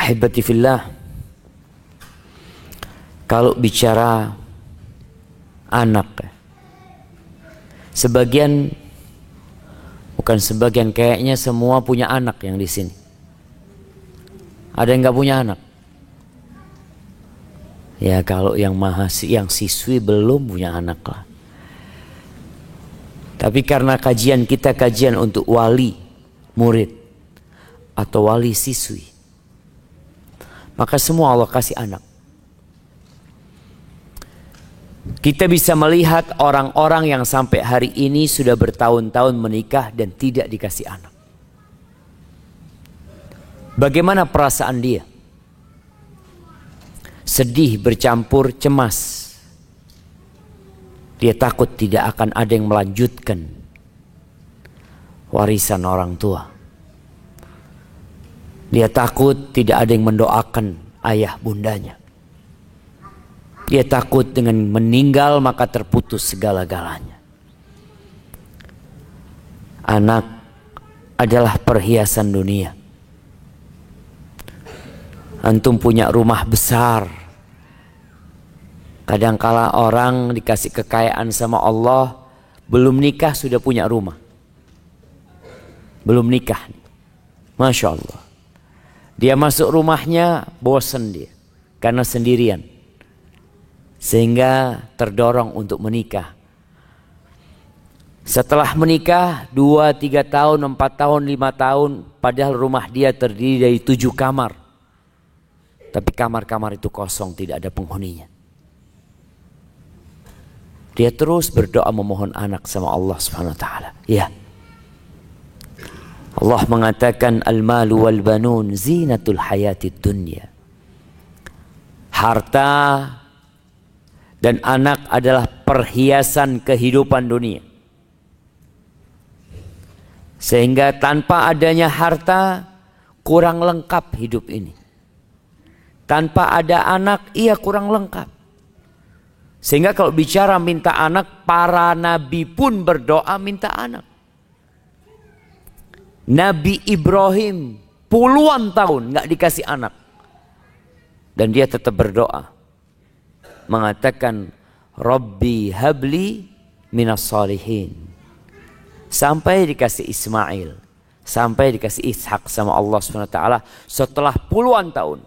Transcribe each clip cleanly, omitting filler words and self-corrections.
Ahibati fillah, kalau bicara anak, kayaknya semua punya anak yang di sini. Ada yang nggak punya anak? Ya kalau yang siswi belum punya anak lah. Tapi karena kajian kita kajian untuk wali murid atau wali siswi, maka semua Allah kasih anak. Kita bisa melihat orang-orang yang sampai hari ini sudah bertahun-tahun menikah dan tidak dikasih anak. Bagaimana perasaan dia? Sedih bercampur cemas. Dia takut tidak akan ada yang melanjutkan warisan orang tua. Dia takut tidak ada yang mendoakan ayah bundanya. Dia takut dengan meninggal maka terputus segala-galanya. Anak adalah perhiasan dunia. Antum punya rumah besar. Kadangkala orang dikasih kekayaan sama Allah, belum nikah sudah punya rumah. Belum nikah. Masya Allah. Dia masuk rumahnya bosan dia. Karena sendirian. Sehingga terdorong untuk menikah. Setelah menikah 2, 3 tahun, 4 tahun, 5 tahun. Padahal rumah dia terdiri dari 7 kamar. Tapi kamar-kamar itu kosong, tidak ada penghuninya. Dia terus berdoa memohon anak sama Allah Subhanahu wa taala. Ya. Allah mengatakan al-malu wal banun zinatul hayatid dunya. Harta dan anak adalah perhiasan kehidupan dunia. Sehingga tanpa adanya harta kurang lengkap hidup ini. Tanpa ada anak, ia kurang lengkap. Sehingga kalau bicara minta anak, para nabi pun berdoa minta anak. Nabi Ibrahim puluhan tahun nggak dikasih anak. Dan dia tetap berdoa. Mengatakan, Rabbi habli minas salihin. Sampai dikasih Ismail. Sampai dikasih Ishak sama Allah SWT setelah puluhan tahun.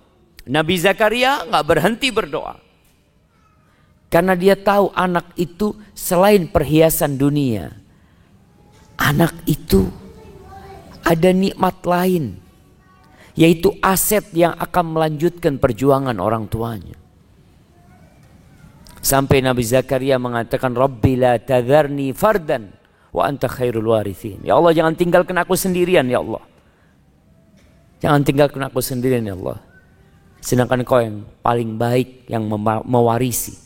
Nabi Zakaria nggak berhenti berdoa. Karena dia tahu anak itu selain perhiasan dunia. Anak itu ada nikmat lain. Yaitu aset yang akan melanjutkan perjuangan orang tuanya. Sampai Nabi Zakaria mengatakan, Rabbi la tadharni fardan wa anta khairul warithin. Ya Allah, jangan tinggalkan aku sendirian ya Allah. Jangan tinggalkan aku sendirian ya Allah. Sedangkan kau yang paling baik yang mewarisi.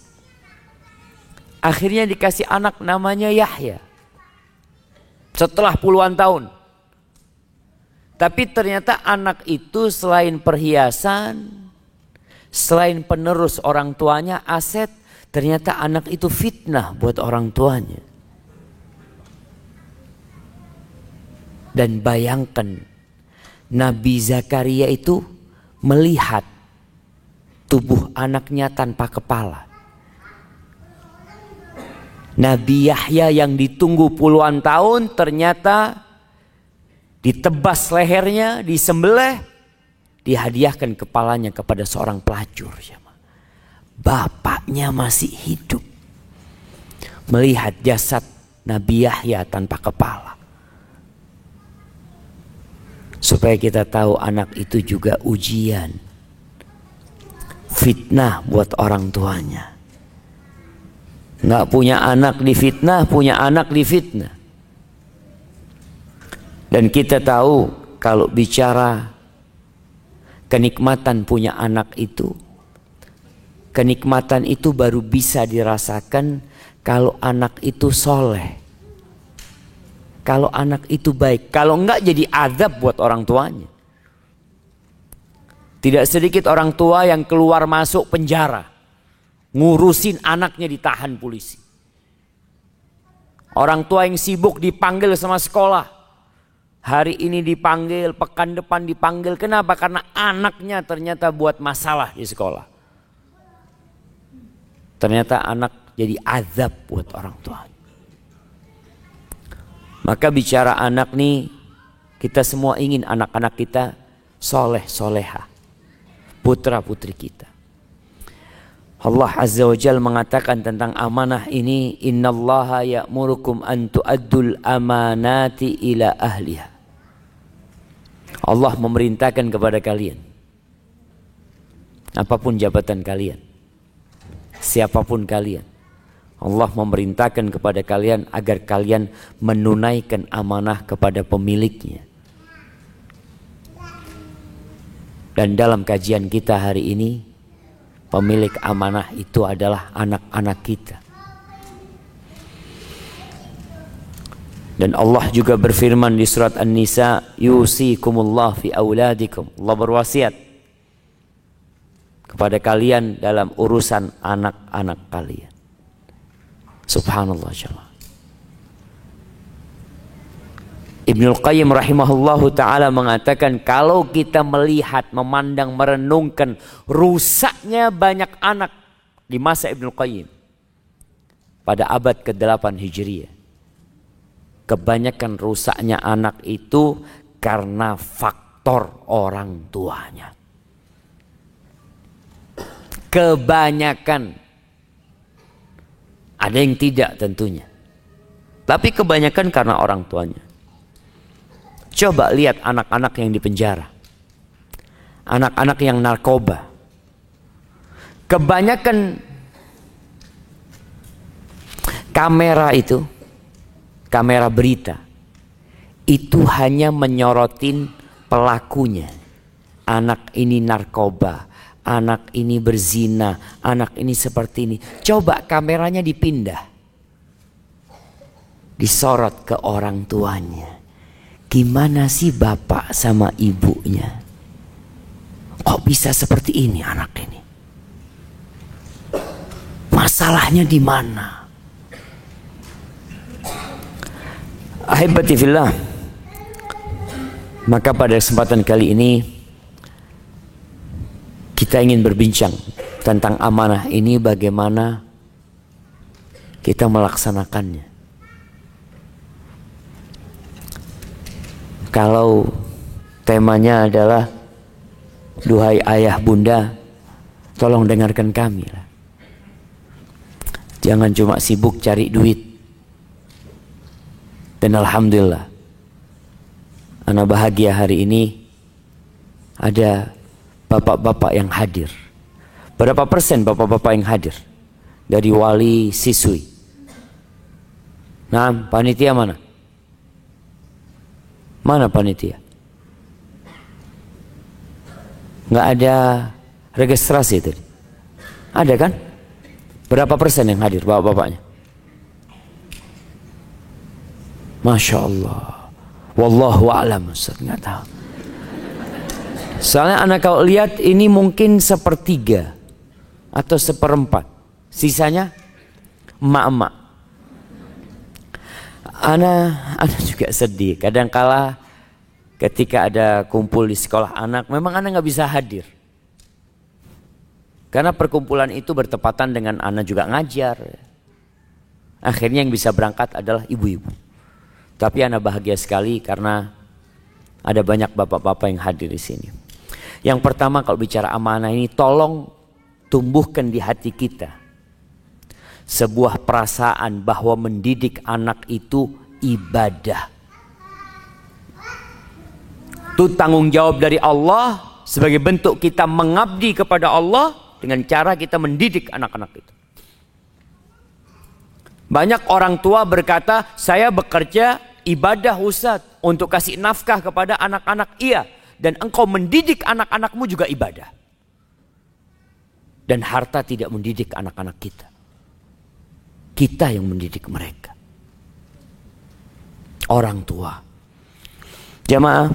Akhirnya dikasih anak namanya Yahya. Setelah puluhan tahun. Tapi ternyata anak itu selain perhiasan, selain penerus orang tuanya, aset, ternyata anak itu fitnah buat orang tuanya. Dan bayangkan Nabi Zakaria itu melihat tubuh anaknya tanpa kepala. Nabi Yahya yang ditunggu puluhan tahun ternyata ditebas lehernya, disembelih, dihadiahkan kepalanya kepada seorang pelacur. Bapaknya masih hidup. Melihat jasad Nabi Yahya tanpa kepala. Supaya kita tahu anak itu juga ujian. Fitnah buat orang tuanya. Nggak punya anak difitnah, punya anak difitnah. Dan kita tahu kalau bicara kenikmatan punya anak itu, kenikmatan itu baru bisa dirasakan kalau anak itu soleh. Kalau anak itu baik. Kalau enggak jadi azab buat orang tuanya. Tidak sedikit orang tua yang keluar masuk penjara. Ngurusin anaknya ditahan polisi. Orang tua yang sibuk dipanggil sama sekolah. Hari ini dipanggil, pekan depan dipanggil. Kenapa? Karena anaknya ternyata buat masalah di sekolah. Ternyata anak jadi azab buat orang tua. Maka bicara anak nih, kita semua ingin anak-anak kita soleh, soleha. Putra putri kita. Allah Azza wa Jalla mengatakan tentang amanah ini, innallaha ya'murukum an tu'addul amanati ila ahliha. Allah memerintahkan kepada kalian, apapun jabatan kalian, siapapun kalian, Allah memerintahkan kepada kalian agar kalian menunaikan amanah kepada pemiliknya. Dan dalam kajian kita hari ini, pemilik amanah itu adalah anak-anak kita. Dan Allah juga berfirman di surat An-Nisa, yusikumullah fi auladikum. Allah berwasiat kepada kalian dalam urusan anak-anak kalian. Subhanallah jemaah. Ibnul Qayyim rahimahullahu ta'ala mengatakan, kalau kita melihat, memandang, merenungkan rusaknya banyak anak di masa Ibnul Qayyim pada abad ke-8 Hijriah, kebanyakan rusaknya anak itu karena faktor orang tuanya. Kebanyakan, ada yang tidak tentunya, tapi kebanyakan karena orang tuanya. Coba lihat anak-anak yang di penjara, anak-anak yang narkoba. Kebanyakan kamera itu, kamera berita, itu hanya menyorotin pelakunya. Anak ini narkoba, anak ini berzina, anak ini seperti ini. Coba kameranya dipindah, disorot ke orang tuanya. Gimana sih bapak sama ibunya? Kok bisa seperti ini anak ini? Masalahnya di mana? Ahibati fillah. Maka pada kesempatan kali ini kita ingin berbincang tentang amanah ini, bagaimana kita melaksanakannya. Kalau temanya adalah duhai ayah bunda, tolong dengarkan kami lah. Jangan cuma sibuk cari duit. Dan alhamdulillah, ana bahagia hari ini ada bapak-bapak yang hadir. Berapa persen bapak-bapak yang hadir dari wali siswi? Nah, panitia mana? Mana panitia? Nggak ada registrasi tadi. Ada kan? Berapa persen yang hadir bapak-bapaknya? Masya Allah. Wallahu a'lam. Nggak tahu. Soalnya anak kau lihat ini mungkin 1/3 atau 1/4. Sisanya emak-emak. Ana juga sedih. Kadangkala ketika ada kumpul di sekolah anak, memang ana nggak bisa hadir. Karena perkumpulan itu bertepatan dengan ana juga ngajar. Akhirnya yang bisa berangkat adalah ibu-ibu. Tapi ana bahagia sekali karena ada banyak bapak-bapak yang hadir di sini. Yang pertama, kalau bicara amanah ini, tolong tumbuhkan di hati kita sebuah perasaan bahwa mendidik anak itu ibadah. Itu tanggung jawab dari Allah sebagai bentuk kita mengabdi kepada Allah dengan cara kita mendidik anak-anak itu. Banyak orang tua berkata, saya bekerja ibadah Ustaz untuk kasih nafkah kepada anak-anak. Iya, dan engkau mendidik anak-anakmu juga ibadah. Dan harta tidak mendidik anak-anak kita. Kita yang mendidik mereka. Orang tua. Jamaah,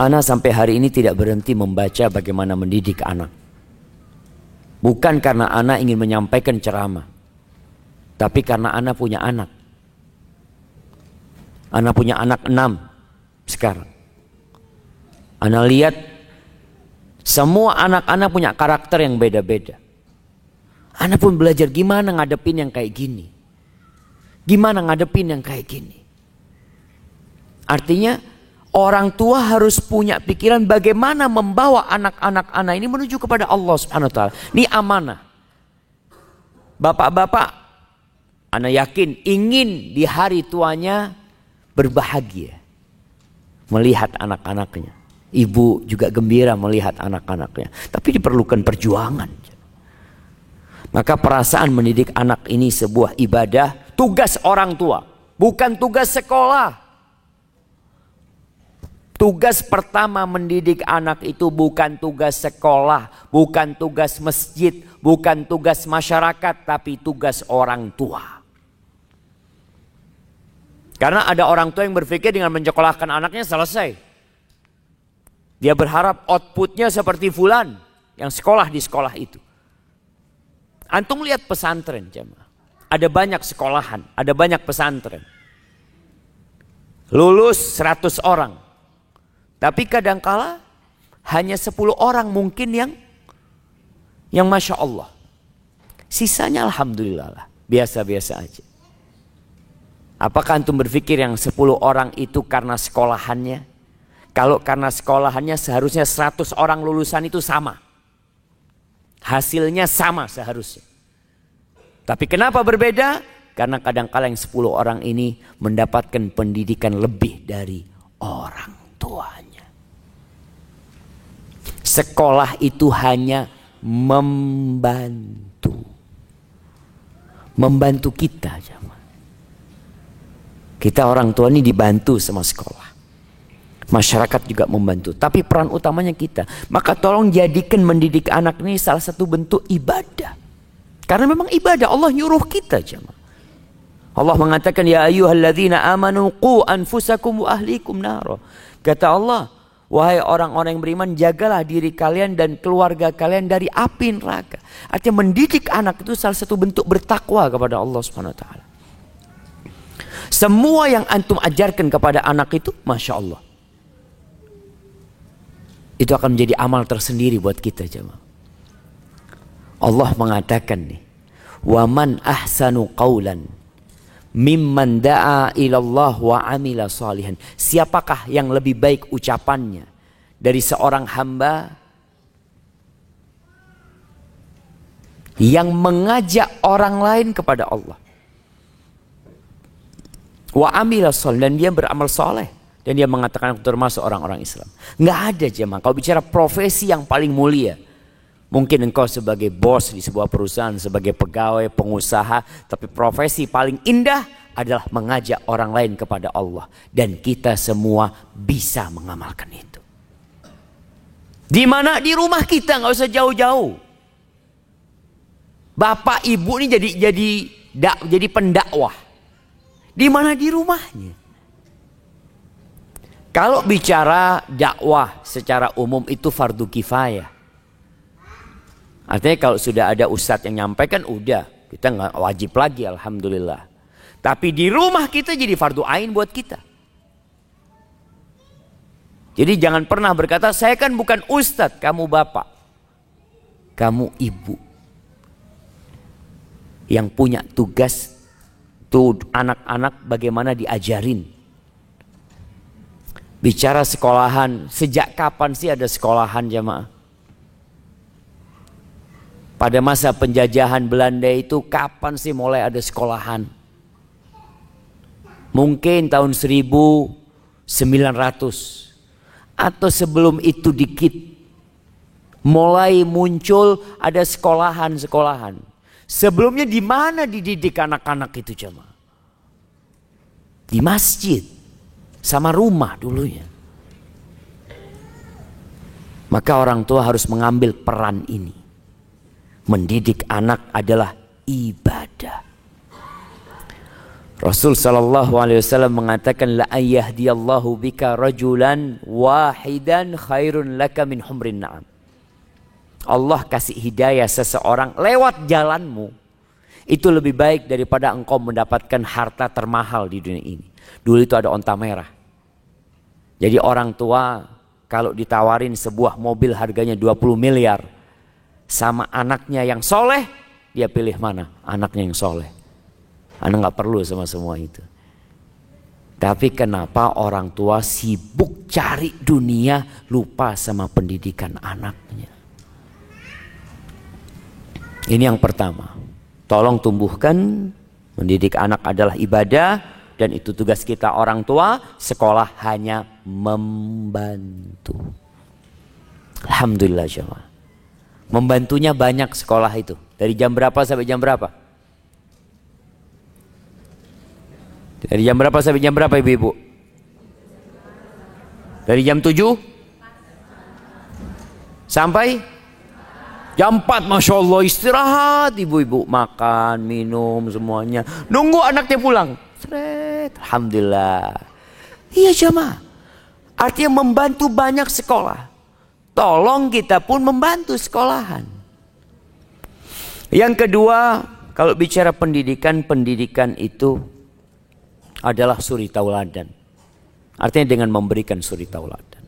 ana sampai hari ini tidak berhenti membaca bagaimana mendidik anak. Bukan karena ana ingin menyampaikan ceramah, tapi karena ana punya anak. Ana punya anak 6. sekarang. Ana lihat semua anak-anak punya karakter yang beda-beda. Ana pun belajar gimana ngadepin yang kayak gini. Gimana ngadepin yang kayak gini. Artinya orang tua harus punya pikiran bagaimana membawa anak-anak ana ini menuju kepada Allah Subhanahu wa taala. Ini amanah. Bapak-bapak, ana yakin ingin di hari tuanya berbahagia melihat anak-anaknya. Ibu juga gembira melihat anak-anaknya. Tapi diperlukan perjuangan. Maka perasaan mendidik anak ini sebuah ibadah, tugas orang tua, bukan tugas sekolah. Tugas pertama mendidik anak itu bukan tugas sekolah, bukan tugas masjid, bukan tugas masyarakat, tapi tugas orang tua. Karena ada orang tua yang berpikir dengan menyekolahkan anaknya selesai. Dia berharap outputnya seperti fulan yang sekolah di sekolah itu. Antum lihat pesantren jemaah. Ada banyak sekolahan, ada banyak pesantren. Lulus 100 orang. Tapi kadangkala hanya 10 orang mungkin yang Masya Allah. Sisanya Alhamdulillah lah, biasa-biasa aja. Apakah antum berpikir yang 10 orang itu karena sekolahannya? Kalau karena sekolahannya seharusnya 100 orang lulusan itu sama. Hasilnya sama seharusnya. Tapi kenapa berbeda? Karena kadang-kala yang 10 orang ini mendapatkan pendidikan lebih dari orang tuanya. Sekolah itu hanya membantu. Membantu kita. Kita orang tua ini dibantu sama sekolah. Masyarakat juga membantu. Tapi peran utamanya kita. Maka tolong jadikan mendidik anak ini salah satu bentuk ibadah. Karena memang ibadah. Allah nyuruh kita. Allah mengatakan, ya ayyuhalladzina amanu qu anfusakum wa ahlikum naro. Kata Allah, wahai orang-orang yang beriman, jagalah diri kalian dan keluarga kalian dari api neraka. Artinya mendidik anak itu salah satu bentuk bertakwa kepada Allah Subhanahu wa taala. Semua yang antum ajarkan kepada anak itu, Masya Allah, itu akan menjadi amal tersendiri buat kita jemaah. Allah mengatakan nih, wa man ahsanu qawlan mimman da'a ilallah wa amila salihan. Siapakah yang lebih baik ucapannya dari seorang hamba yang mengajak orang lain kepada Allah. Wa amila salihan, dan dia beramal soleh. Dan dia mengatakan aku termasuk orang-orang Islam. Nggak ada jemaah. Kalau bicara profesi yang paling mulia, mungkin engkau sebagai bos di sebuah perusahaan, sebagai pegawai, pengusaha, tapi profesi paling indah adalah mengajak orang lain kepada Allah. Dan kita semua bisa mengamalkan itu. Di mana? Di rumah kita, nggak usah jauh-jauh. Bapak ibu ini jadi pendakwah. Di mana? Di rumahnya. Kalau bicara dakwah secara umum itu fardu kifayah. Artinya kalau sudah ada ustadz yang nyampaikan udah, kita nggak wajib lagi, alhamdulillah. Tapi di rumah kita jadi fardu ain buat kita. Jadi jangan pernah berkata saya kan bukan ustadz, kamu bapak, kamu ibu yang punya tugas tuh anak-anak bagaimana diajarin. Bicara sekolahan, sejak kapan sih ada sekolahan jemaah? Pada masa penjajahan Belanda itu kapan sih mulai ada sekolahan? Mungkin tahun 1900 atau sebelum itu dikit. Mulai muncul ada sekolahan-sekolahan. Sebelumnya di mana dididik anak-anak itu jemaah? Di masjid. Sama rumah dulunya. Maka orang tua harus mengambil peran ini. Mendidik anak adalah ibadah. Rasul sallallahu alaihi wasallam mengatakan la ayyahdiyallahu bika rajulan wahidan khairun laka min humrin na'am. Allah kasih hidayah seseorang lewat jalanmu, itu lebih baik daripada engkau mendapatkan harta termahal di dunia ini. Dulu itu ada onta merah. Jadi orang tua kalau ditawarin sebuah mobil harganya 20 miliar sama anaknya yang soleh, dia pilih mana? Anaknya yang soleh. Anak nggak perlu sama semua itu. Tapi kenapa orang tua sibuk cari dunia, lupa sama pendidikan anaknya? Ini yang pertama. Tolong tumbuhkan, mendidik anak adalah ibadah, dan itu tugas kita orang tua. Sekolah hanya membantu. Alhamdulillah jemaah. Membantunya banyak sekolah itu. Dari jam berapa sampai jam berapa? Dari jam berapa sampai jam berapa ibu-ibu? Dari jam 7 sampai jam 4. Masya Allah, istirahat ibu-ibu, makan, minum semuanya, nunggu anaknya pulang. Seret. Alhamdulillah. Iya jemaah, artinya membantu banyak sekolah. Tolong kita pun membantu sekolahan. Yang kedua, kalau bicara pendidikan, pendidikan itu adalah suri tauladan. Artinya dengan memberikan suri tauladan.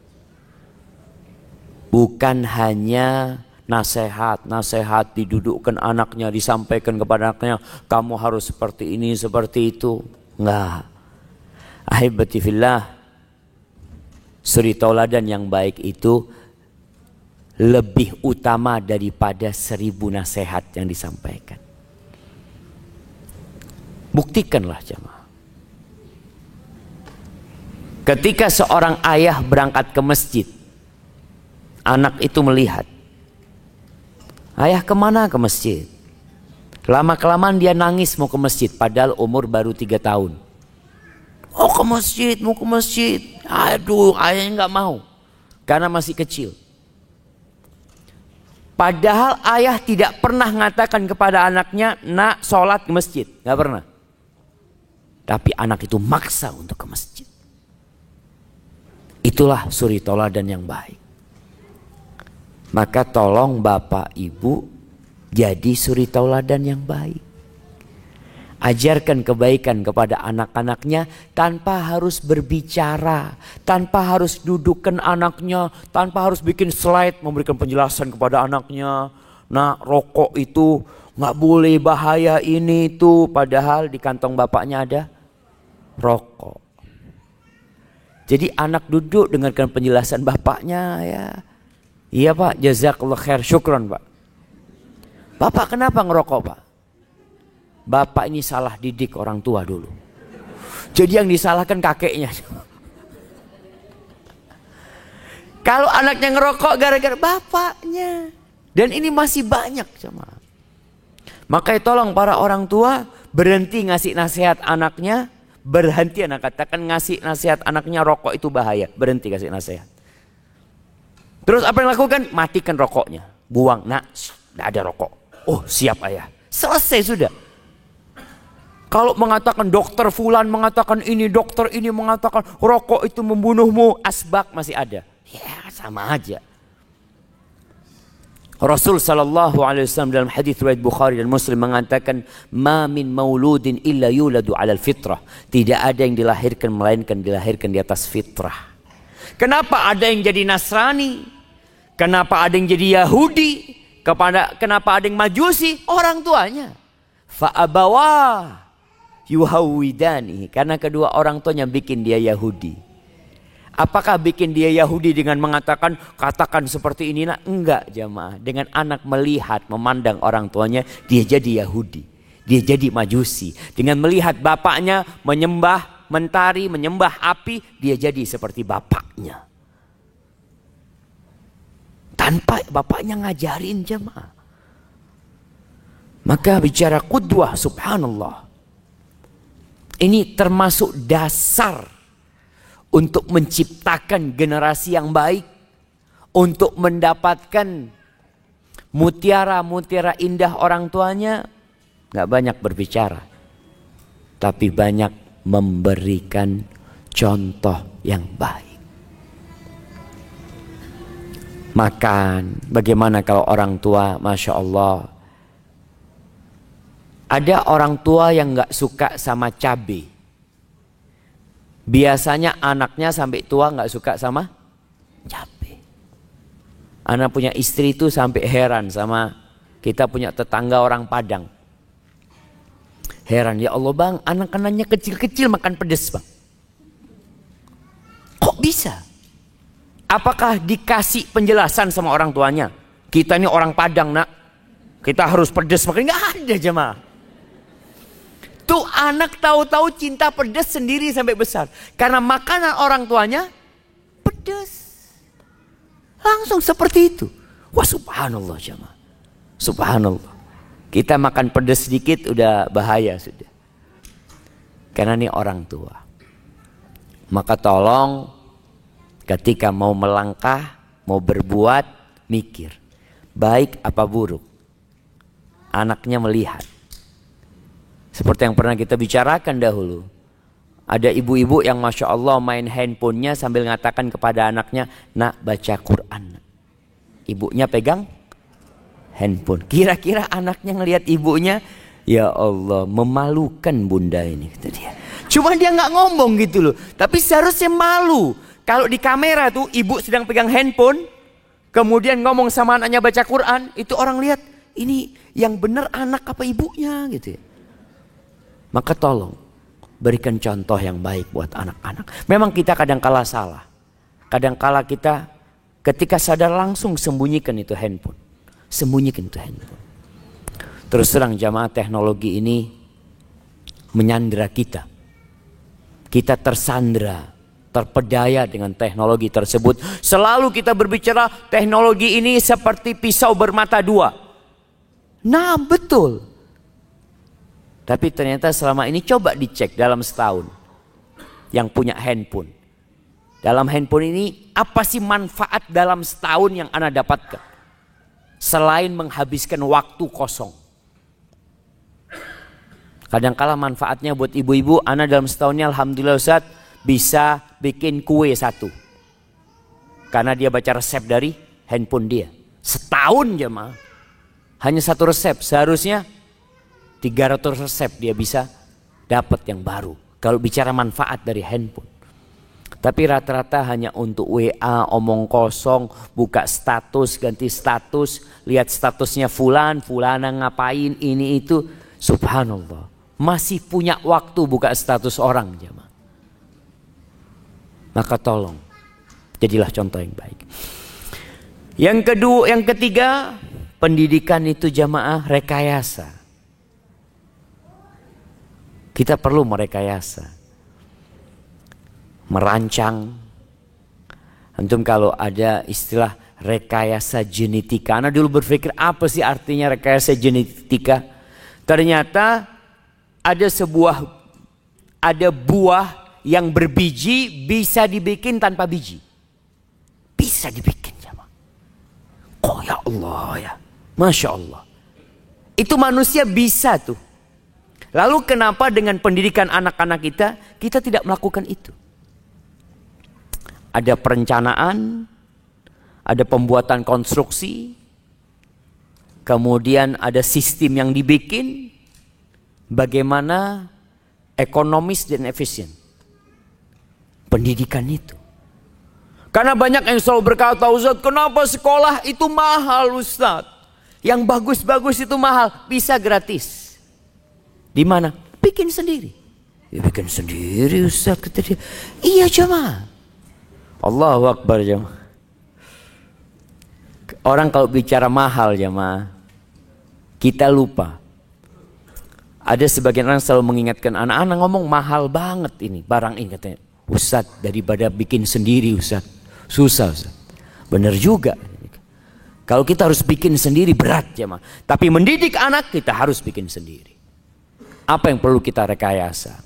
Bukan hanya nasihat didudukkan anaknya, disampaikan kepada anaknya, kamu harus seperti ini, seperti itu. Enggak. Ahibati fillah, suri tauladan yang baik itu lebih utama daripada 1000 nasihat yang disampaikan. Buktikanlah jemaah. Ketika seorang ayah berangkat ke masjid, anak itu melihat, ayah kemana? Ke masjid. Lama-kelamaan dia nangis mau ke masjid, padahal umur baru 3 tahun. Oh ke masjid, mau ke masjid. Aduh, ayahnya nggak mau, karena masih kecil. Padahal ayah tidak pernah mengatakan kepada anaknya, nak sholat ke masjid. Nggak pernah. Tapi anak itu maksa untuk ke masjid. Itulah suri tauladan yang baik. Maka tolong bapak ibu jadi suri tauladan yang baik. Ajarkan kebaikan kepada anak-anaknya tanpa harus berbicara, tanpa harus dudukkan anaknya, tanpa harus bikin slide memberikan penjelasan kepada anaknya. Nah, rokok itu nggak boleh, bahaya ini itu, padahal di kantong bapaknya ada rokok. Jadi anak duduk dengarkan penjelasan bapaknya ya. Iya pak, jazakallah khair, syukron pak. Bapak kenapa ngerokok pak? Bapak ini salah didik orang tua dulu. Jadi yang disalahkan kakeknya. Kalau anaknya ngerokok gara-gara bapaknya. Dan ini masih banyak jemaah. Makanya tolong para orang tua berhenti ngasih nasihat anaknya. Berhenti anak katakan ngasih nasihat anaknya rokok itu bahaya. Berhenti kasih nasihat. Terus apa yang lakukan? Matikan rokoknya. Buang. Nah, tidak ada rokok. Oh siap ayah. Selesai sudah. Kalau mengatakan dokter fulan mengatakan ini, dokter ini mengatakan rokok itu membunuhmu, asbak masih ada. Ya sama aja. Rasul sallallahu alaihi wasallam dalam hadis riwayat Bukhari dan Muslim mengatakan, "Ma min mauludin illa yuladu 'alal fitrah." Tidak ada yang dilahirkan melainkan dilahirkan di atas fitrah. Kenapa ada yang jadi Nasrani? Kenapa ada yang jadi Yahudi? Kenapa ada yang Majusi? Orang tuanya. Fa abawah yuhawidani, karena kedua orang tuanya bikin dia Yahudi. Apakah bikin dia Yahudi dengan mengatakan katakan seperti ini? Nah, enggak jamaah. Dengan anak melihat, memandang orang tuanya, dia jadi Yahudi. Dia jadi Majusi. Dengan melihat bapaknya menyembah mentari, menyembah api, dia jadi seperti bapaknya. Tanpa bapaknya ngajarin jamaah. Maka bicara qudwah, subhanallah. Ini termasuk dasar untuk menciptakan generasi yang baik, untuk mendapatkan mutiara-mutiara indah orang tuanya. Gak banyak berbicara, tapi banyak memberikan contoh yang baik. Makan, bagaimana kalau orang tua, Masya Allah. Ada orang tua yang gak suka sama cabai. Biasanya anaknya sampai tua nggak suka sama cabai. Anak punya istri itu sampai heran sama kita punya tetangga orang Padang. Heran, ya Allah bang, anak-anaknya kecil-kecil makan pedes bang. Kok bisa? Apakah dikasih penjelasan sama orang tuanya? Kita ini orang Padang nak, kita harus pedes makan. Nggak ada jemaah. Tuh anak tahu-tahu cinta pedes sendiri sampai besar. Karena makanan orang tuanya pedes. Langsung seperti itu. Wah subhanallah jemaah. Subhanallah. Kita makan pedes sedikit udah bahaya sudah. Karena ini orang tua. Maka tolong ketika mau melangkah, mau berbuat, mikir. Baik apa buruk. Anaknya melihat. Seperti yang pernah kita bicarakan dahulu. Ada ibu-ibu yang Masya Allah main handphonenya sambil mengatakan kepada anaknya, nak baca Quran. Ibunya pegang handphone. Kira-kira anaknya ngelihat ibunya, ya Allah memalukan bunda ini. Kata dia. Cuma dia nggak ngomong gitu loh. Tapi seharusnya malu. Kalau di kamera tuh ibu sedang pegang handphone, kemudian ngomong sama anaknya baca Quran, itu orang lihat ini yang benar anak apa ibunya gitu ya. Maka tolong berikan contoh yang baik buat anak-anak. Memang kita kadang-kala salah. Kadang-kala kita ketika sadar langsung sembunyikan itu handphone. Sembunyikan itu handphone. Terus terang jamaah, teknologi ini menyandera kita. Kita tersandra, terpedaya dengan teknologi tersebut. Selalu kita berbicara teknologi ini seperti pisau bermata dua. Nah betul. Tapi ternyata selama ini coba dicek dalam setahun. Yang punya handphone. Dalam handphone ini apa sih manfaat dalam setahun yang Anda dapatkan? Selain menghabiskan waktu kosong. Kadang-kala manfaatnya buat ibu-ibu, Anda dalam setahunnya alhamdulillah Ustaz bisa bikin kue satu. Karena dia baca resep dari handphone dia. Setahun jemaah. Hanya satu resep, seharusnya 300 resep dia bisa dapat yang baru. Kalau bicara manfaat dari handphone. Tapi rata-rata hanya untuk WA, omong kosong, buka status, ganti status, lihat statusnya fulan, fulana ngapain, ini itu. Subhanallah. Masih punya waktu buka status orang jemaah. Maka tolong, jadilah contoh yang baik. Yang kedua, yang ketiga, pendidikan itu jemaah rekayasa. Kita perlu merekayasa, merancang. Antum kalau ada istilah rekayasa genetika, Anda dulu berpikir apa sih artinya rekayasa genetika? Ternyata ada buah yang berbiji bisa dibikin tanpa biji. Bisa dibikin sama. Oh ya Allah ya, Masya Allah. Itu manusia bisa tuh. Lalu kenapa dengan pendidikan anak-anak kita tidak melakukan itu? Ada perencanaan, ada pembuatan konstruksi, kemudian ada sistem yang dibikin, bagaimana ekonomis dan efisien. Pendidikan itu. Karena banyak yang selalu berkata, Ustaz kenapa sekolah itu mahal Ustaz? Yang bagus-bagus itu mahal, bisa gratis. Di mana? Bikin sendiri. Ya, bikin sendiri Ustaz kata dia. Iya jemaah. Allahu Akbar jemaah. Orang kalau bicara mahal jemaah, kita lupa. Ada sebagian orang selalu mengingatkan anak-anak ngomong mahal banget ini barang ini katanya. Ustaz daripada bikin sendiri Ustaz. Susah Ustaz. Benar juga. Kalau kita harus bikin sendiri berat jemaah. Tapi mendidik anak kita harus bikin sendiri. Apa yang perlu kita rekayasa?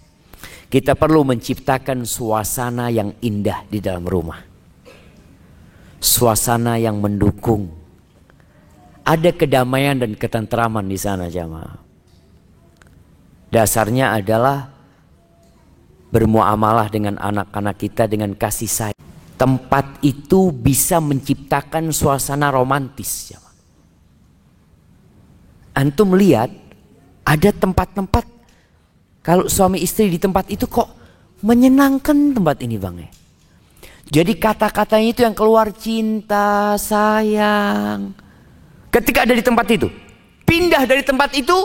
Kita perlu menciptakan suasana yang indah di dalam rumah. Suasana yang mendukung. Ada kedamaian dan ketentraman di sana jamaah. Dasarnya adalah bermuamalah dengan anak-anak kita dengan kasih sayang. Tempat itu bisa menciptakan suasana romantis jamaah. Antum lihat ada tempat-tempat kalau suami istri di tempat itu kok Menyenangkan tempat ini Bang ya. Jadi kata-katanya itu yang keluar cinta, sayang. Ketika ada di tempat itu, pindah dari tempat itu,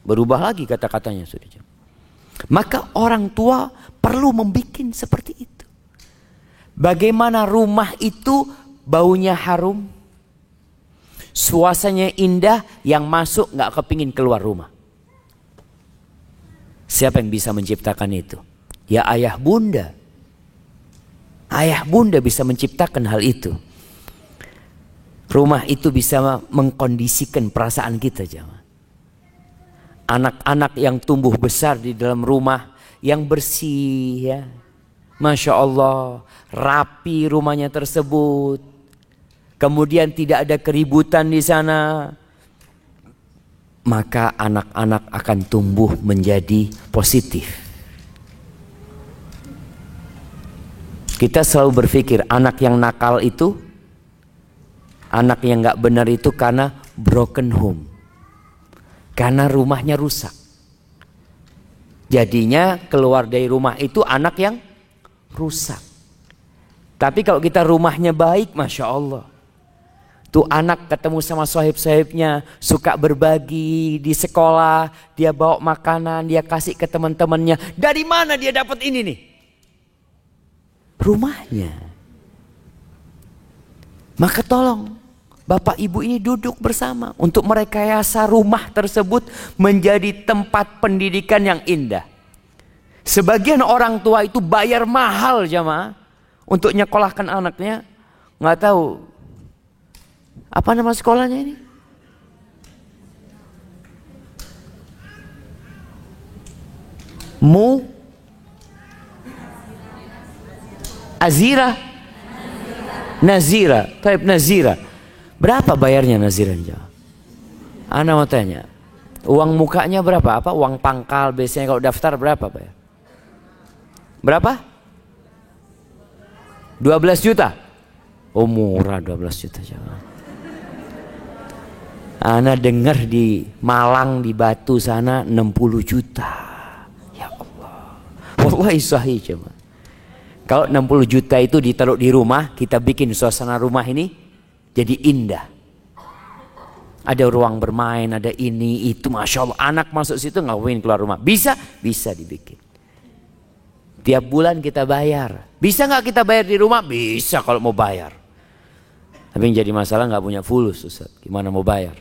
berubah lagi kata-katanya. Maka orang tua perlu membuat seperti itu. Bagaimana rumah itu baunya harum, suasananya indah, yang masuk gak kepingin keluar rumah. Siapa yang bisa menciptakan itu? Ya ayah bunda. Ayah bunda bisa menciptakan hal itu. Rumah itu bisa mengkondisikan perasaan kita jemaah. Anak-anak yang tumbuh besar di dalam rumah yang bersih ya. Masya Allah, rapi rumahnya tersebut. Kemudian tidak ada keributan di sana. Maka anak-anak akan tumbuh menjadi positif. Kita selalu berpikir anak yang nakal itu, anak yang gak benar itu karena broken home. Karena rumahnya rusak. Jadinya keluar dari rumah itu anak yang rusak. Tapi kalau kita rumahnya baik, Masya Allah. Tuh anak ketemu sama sahib-sahibnya, suka berbagi di sekolah, dia bawa makanan, dia kasih ke teman-temannya. Dari mana dia dapat ini nih? Rumahnya. Maka tolong Bapak Ibu ini duduk bersama untuk merekayasa rumah tersebut menjadi tempat pendidikan yang indah. Sebagian orang tua itu bayar mahal jamaah untuk nyekolahkan anaknya. Nggak tahu apa nama sekolahnya ini? Azira, Nazira, Taib Nazira. Berapa bayarnya Nazira? Ana mau tanya, uang mukanya berapa? Apa uang pangkal biasanya kalau daftar berapa Pak? Berapa? 12 juta. Oh murah 12 juta jangan. Ana dengar di Malang di Batu sana 60 juta. Ya Allah. Wallahi sahih cuma. Kalau 60 juta itu ditaruh di rumah, kita bikin suasana rumah ini jadi indah. Ada ruang bermain, ada ini, itu. Masya Allah, anak masuk situ nggak ingin keluar rumah. Bisa? Bisa dibikin. Tiap bulan kita bayar. Bisa nggak kita bayar di rumah? Bisa kalau mau bayar. Tapi yang jadi masalah nggak punya fulus, Ustaz. Gimana mau bayar?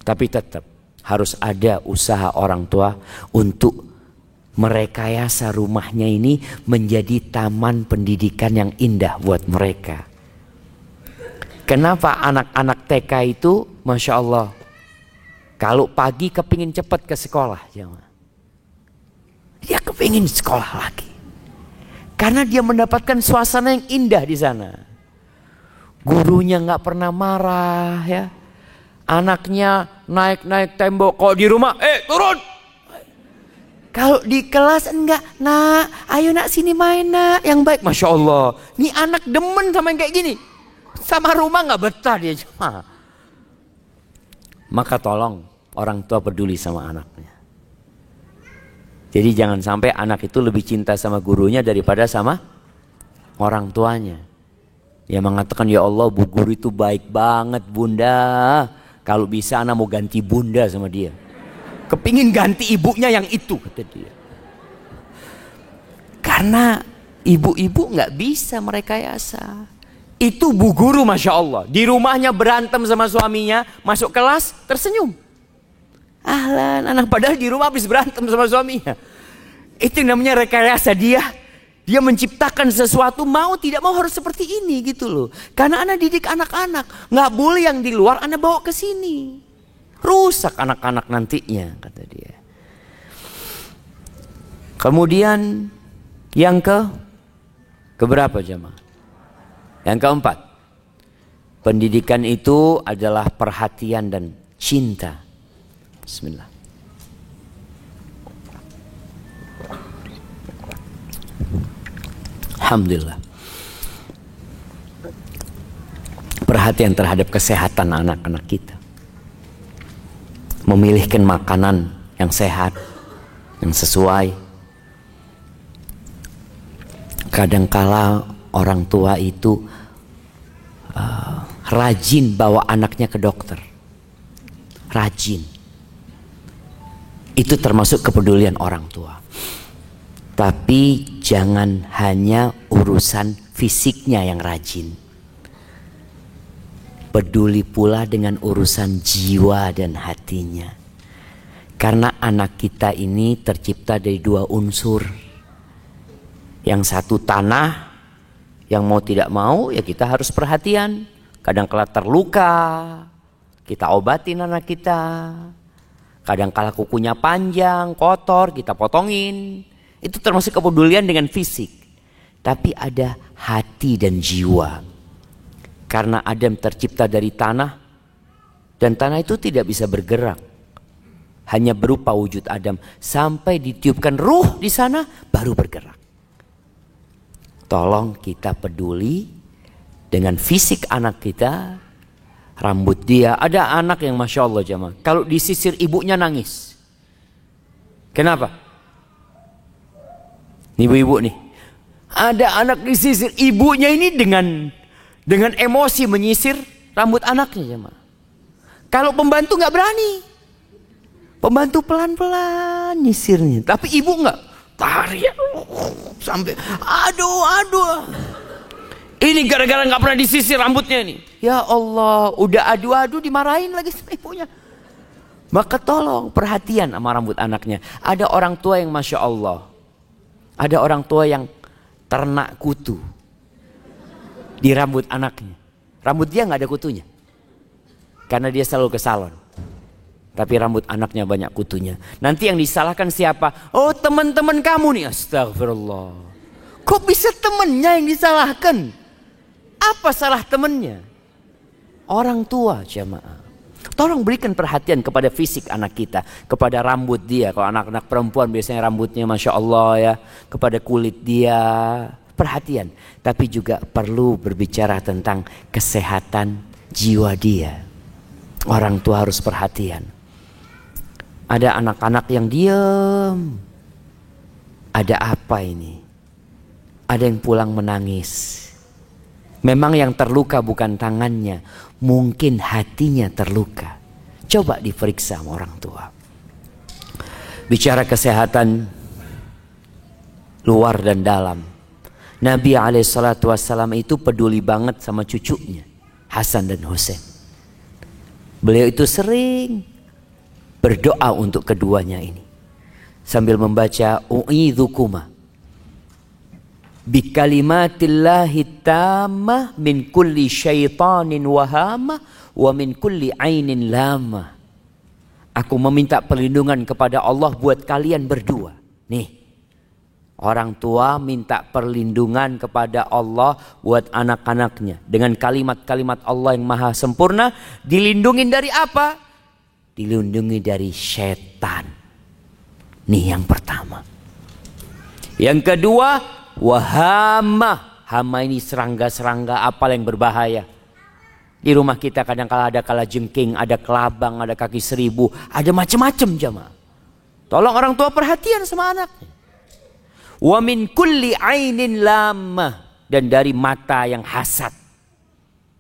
Tapi tetap harus ada usaha orang tua untuk merekayasa rumahnya ini menjadi taman pendidikan yang indah buat mereka. Kenapa anak-anak TK itu Masya Allah kalau pagi kepingin cepat ke sekolah, dia kepingin sekolah lagi karena dia mendapatkan suasana yang indah di sana. Gurunya nggak pernah marah ya. Anaknya naik-naik tembok, kok di rumah turun. Kalau di kelas enggak, nak, ayo nak sini main nak, yang baik. Masya Allah, ini anak demen sama yang kayak gini. Sama rumah nggak betah dia cuma. Maka tolong orang tua peduli sama anaknya. Jadi jangan sampai anak itu lebih cinta sama gurunya daripada sama orang tuanya. Dia mengatakan, ya Allah bu guru itu baik banget bunda. Kalau bisa anak mau ganti bunda sama dia. Kepingin ganti ibunya yang itu kata dia. Karena ibu-ibu nggak bisa merekayasa. Itu bu guru Masya Allah. Di rumahnya berantem sama suaminya. Masuk kelas tersenyum. Ahlan anak, padahal di rumah habis berantem sama suaminya. Itu yang namanya rekayasa dia. Dia menciptakan sesuatu mau tidak mau harus seperti ini gitu loh. Karena anak didik anak-anak. Nggak boleh yang di luar anak bawa ke sini. Rusak anak-anak nantinya kata dia. Kemudian yang keberapa jemaah? Yang keempat, pendidikan itu adalah perhatian dan cinta. Bismillah. Alhamdulillah. Perhatian terhadap kesehatan anak-anak kita. Memilihkan makanan yang sehat, yang sesuai. Kadangkala orang tua itu rajin bawa anaknya ke dokter. Rajin. Itu termasuk kepedulian orang tua. Tapi jangan hanya urusan fisiknya yang rajin. Peduli pula dengan urusan jiwa dan hatinya. Karena anak kita ini tercipta dari dua unsur. Yang satu tanah, yang mau tidak mau ya kita harus perhatian. Kadang-kala terluka, kita obatin anak kita. Kadang-kala kukunya panjang, kotor, kita potongin. Itu termasuk kepedulian dengan fisik. Tapi ada hati dan jiwa. Karena Adam tercipta dari tanah, dan tanah itu tidak bisa bergerak. Hanya berupa wujud Adam. Sampai ditiupkan ruh di sana, baru bergerak. Tolong kita peduli dengan fisik anak kita. Rambut dia, ada anak yang Masya Allah jamaah, kalau disisir ibunya nangis. Kenapa? Ibu-ibu nih, ada anak disisir ibunya ini dengan emosi menyisir rambut anaknya jamaah. Kalau pembantu nggak berani, pembantu pelan-pelan nyisirnya, tapi ibu nggak, tarik sampai aduh. Ini gara-gara nggak pernah disisir rambutnya ini. Ya Allah, udah adu-adu dimarahin lagi sama ibunya. Maka tolong perhatian sama rambut anaknya. Ada orang tua yang Masya Allah. Ada orang tua yang ternak kutu di rambut anaknya. Rambut dia nggak ada kutunya. Karena dia selalu ke salon. Tapi rambut anaknya banyak kutunya. Nanti yang disalahkan siapa? Oh, teman-teman kamu nih. Astagfirullah. Kok bisa temennya yang disalahkan? Apa salah temannya? Orang tua jamaah. Tolong berikan perhatian kepada fisik anak kita. Kepada rambut dia. Kalau anak-anak perempuan biasanya rambutnya Masya Allah ya. Kepada kulit dia. Perhatian. Tapi juga perlu berbicara tentang kesehatan jiwa dia. Orang tua harus perhatian. Ada anak-anak yang diam. Ada apa ini? Ada yang pulang menangis. Memang yang terluka bukan tangannya, mungkin hatinya terluka. Coba diperiksa sama orang tua. Bicara kesehatan luar dan dalam. Nabi SAW itu peduli banget sama cucunya, Hasan dan Husain. Beliau itu sering berdoa untuk keduanya ini. Sambil membaca u'idzukuma bikalimatillahi tammah min kulli syaitanin wahamah wa min kulli ainin lamah. Aku meminta perlindungan kepada Allah buat kalian berdua. Nih, orang tua minta perlindungan kepada Allah buat anak-anaknya. Dengan kalimat-kalimat Allah yang maha sempurna. Dilindungi dari apa? Dilindungi dari setan. Nih yang pertama. Yang kedua, wahamah. Hama ini serangga-serangga apal yang berbahaya. Di rumah kita kadang-kala ada kalajengking, ada kelabang, ada kaki seribu, ada macam-macam jamaah. Tolong orang tua perhatian sama anaknya. Wa min kulli ainin lamah, dan dari mata yang hasad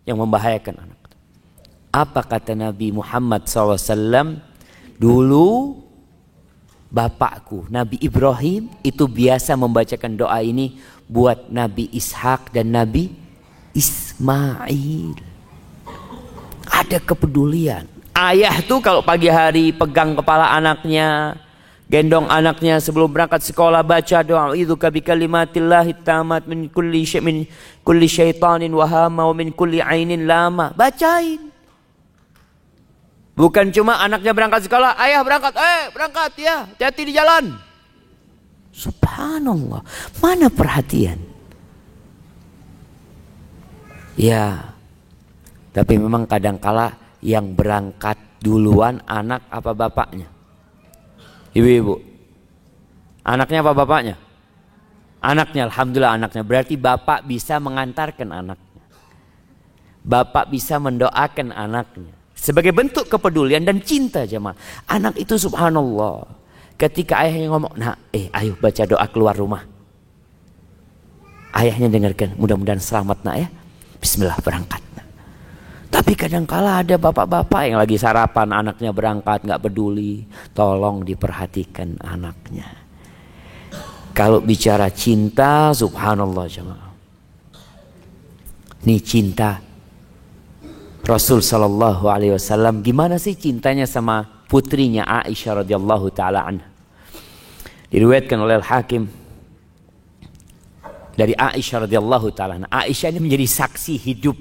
yang membahayakan anak. Apa kata Nabi Muhammad SAW? Dulu bapakku Nabi Ibrahim itu biasa membacakan doa ini buat Nabi Ishak dan Nabi Ismail. Ada kepedulian. Ayah tuh kalau pagi hari pegang kepala anaknya, gendong anaknya sebelum berangkat sekolah, baca doa itu bi kalimatillahi tamat min kulli syaitanin wahama wa min kulli ainin lama. Bacain. Bukan cuma anaknya berangkat sekolah, ayah berangkat, berangkat ya, hati-hati di jalan. Subhanallah, mana perhatian? Ya, tapi memang kadangkala yang berangkat duluan anak apa bapaknya? Ibu-ibu, anaknya apa bapaknya? Anaknya, alhamdulillah anaknya. Berarti bapak bisa mengantarkan anaknya. Bapak bisa mendoakan anaknya. Sebagai bentuk kepedulian dan cinta jemaah. Anak itu subhanallah. Ketika ayahnya ngomong, nah ayo baca doa keluar rumah. Ayahnya dengarkan, mudah-mudahan selamat nak ya. Bismillah berangkat. Tapi kadangkala ada bapak-bapak yang lagi sarapan, anaknya berangkat nggak peduli. Tolong diperhatikan anaknya. Kalau bicara cinta, subhanallah jemaah. Ini cinta. Rasul sallallahu alaihi wasallam gimana sih cintanya sama putrinya Aisyah radhiyallahu taala anha. Diriwayatkan oleh Al-Hakim dari Aisyah radhiyallahu taala. Aisyah ini menjadi saksi hidup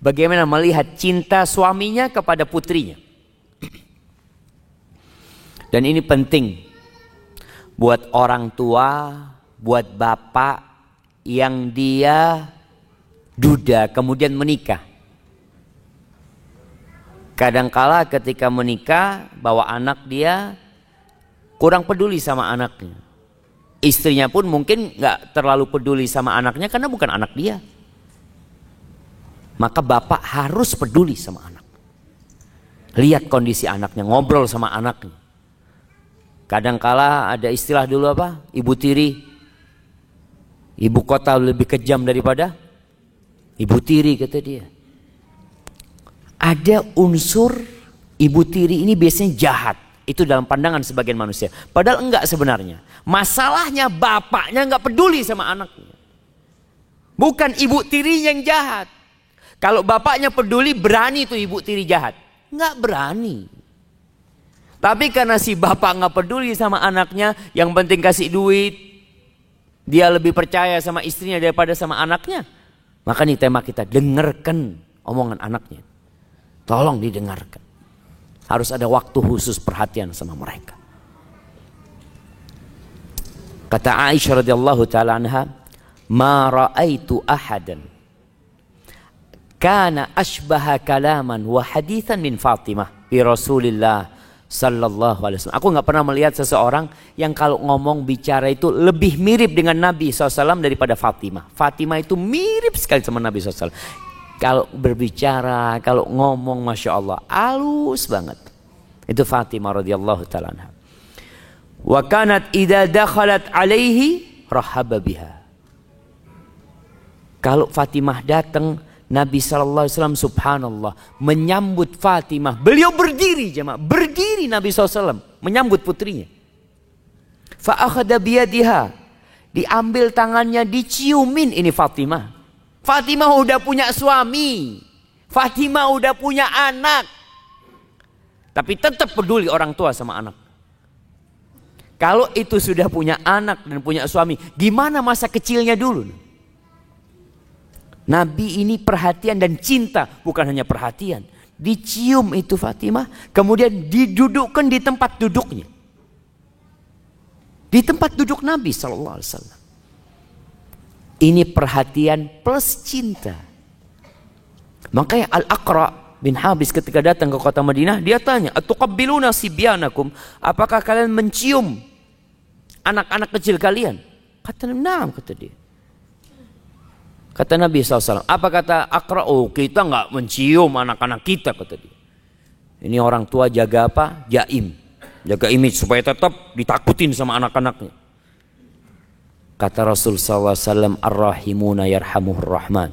bagaimana melihat cinta suaminya kepada putrinya. Dan ini penting buat orang tua, buat bapak yang dia duda kemudian menikah. Kadangkala ketika menikah bawa anak dia kurang peduli sama anaknya. Istrinya pun mungkin nggak terlalu peduli sama anaknya karena bukan anak dia. Maka bapak harus peduli sama anak. Lihat kondisi anaknya, ngobrol sama anaknya. Kadangkala ada istilah dulu apa? Ibu tiri. Ibu kota lebih kejam daripada ibu tiri kata dia. Ada unsur ibu tiri ini biasanya jahat. Itu dalam pandangan sebagian manusia. Padahal enggak sebenarnya. Masalahnya bapaknya enggak peduli sama anaknya. Bukan ibu tiri yang jahat. Kalau bapaknya peduli, berani tuh ibu tiri jahat. Enggak berani. Tapi karena si bapak enggak peduli sama anaknya, yang penting kasih duit, dia lebih percaya sama istrinya daripada sama anaknya. Maka nih tema kita, dengarkan omongan anaknya. Tolong didengarkan. Harus ada waktu khusus perhatian sama mereka. Kata Aisyah radhiyallahu taala anha, "Ma ra'aitu ahadan kana ashbaha kalaman wa hadithan min Fatimah bi Rasulillah sallallahu alaihi wasallam." Aku enggak pernah melihat seseorang yang kalau ngomong bicara itu lebih mirip dengan Nabi SAW daripada Fatimah. Fatimah itu mirip sekali sama Nabi SAW. Kalau berbicara, kalau ngomong, masya Allah, halus banget. Itu Fatimah radhiyallahu taala anha. Wa kanat idza dakhalat alaihi rahaba biha. Kalau Fatimah datang, Nabi sallallahu alaihi wasallam subhanallah menyambut Fatimah. Beliau berdiri jemaah, berdiri Nabi SAW menyambut putrinya. Fa akhadha biyadiha, diambil tangannya, diciumin ini Fatimah. Fatimah udah punya suami, Fatimah udah punya anak, tapi tetap peduli orang tua sama anak. Kalau itu sudah punya anak dan punya suami, gimana masa kecilnya dulu? Nabi ini perhatian dan cinta, bukan hanya perhatian. Dicium itu Fatimah, kemudian didudukkan di tempat duduknya. Di tempat duduk Nabi SAW. Ini perhatian plus cinta. Makanya Al-Aqra bin Habis ketika datang ke kota Madinah, dia tanya, "Atuqabbiluna sibyanakum?" Apakah kalian mencium anak-anak kecil kalian? Kata, "Naam," kata dia. Kata Nabi SAW, apa kata Aqra? "Oh, kita enggak mencium anak-anak kita," kata dia. Ini orang tua jaga apa? Jaim. Jaga image supaya tetap ditakutin sama anak-anaknya. Kata Rasul SAW, "Ar-rahimuna yarhamuhur rahman."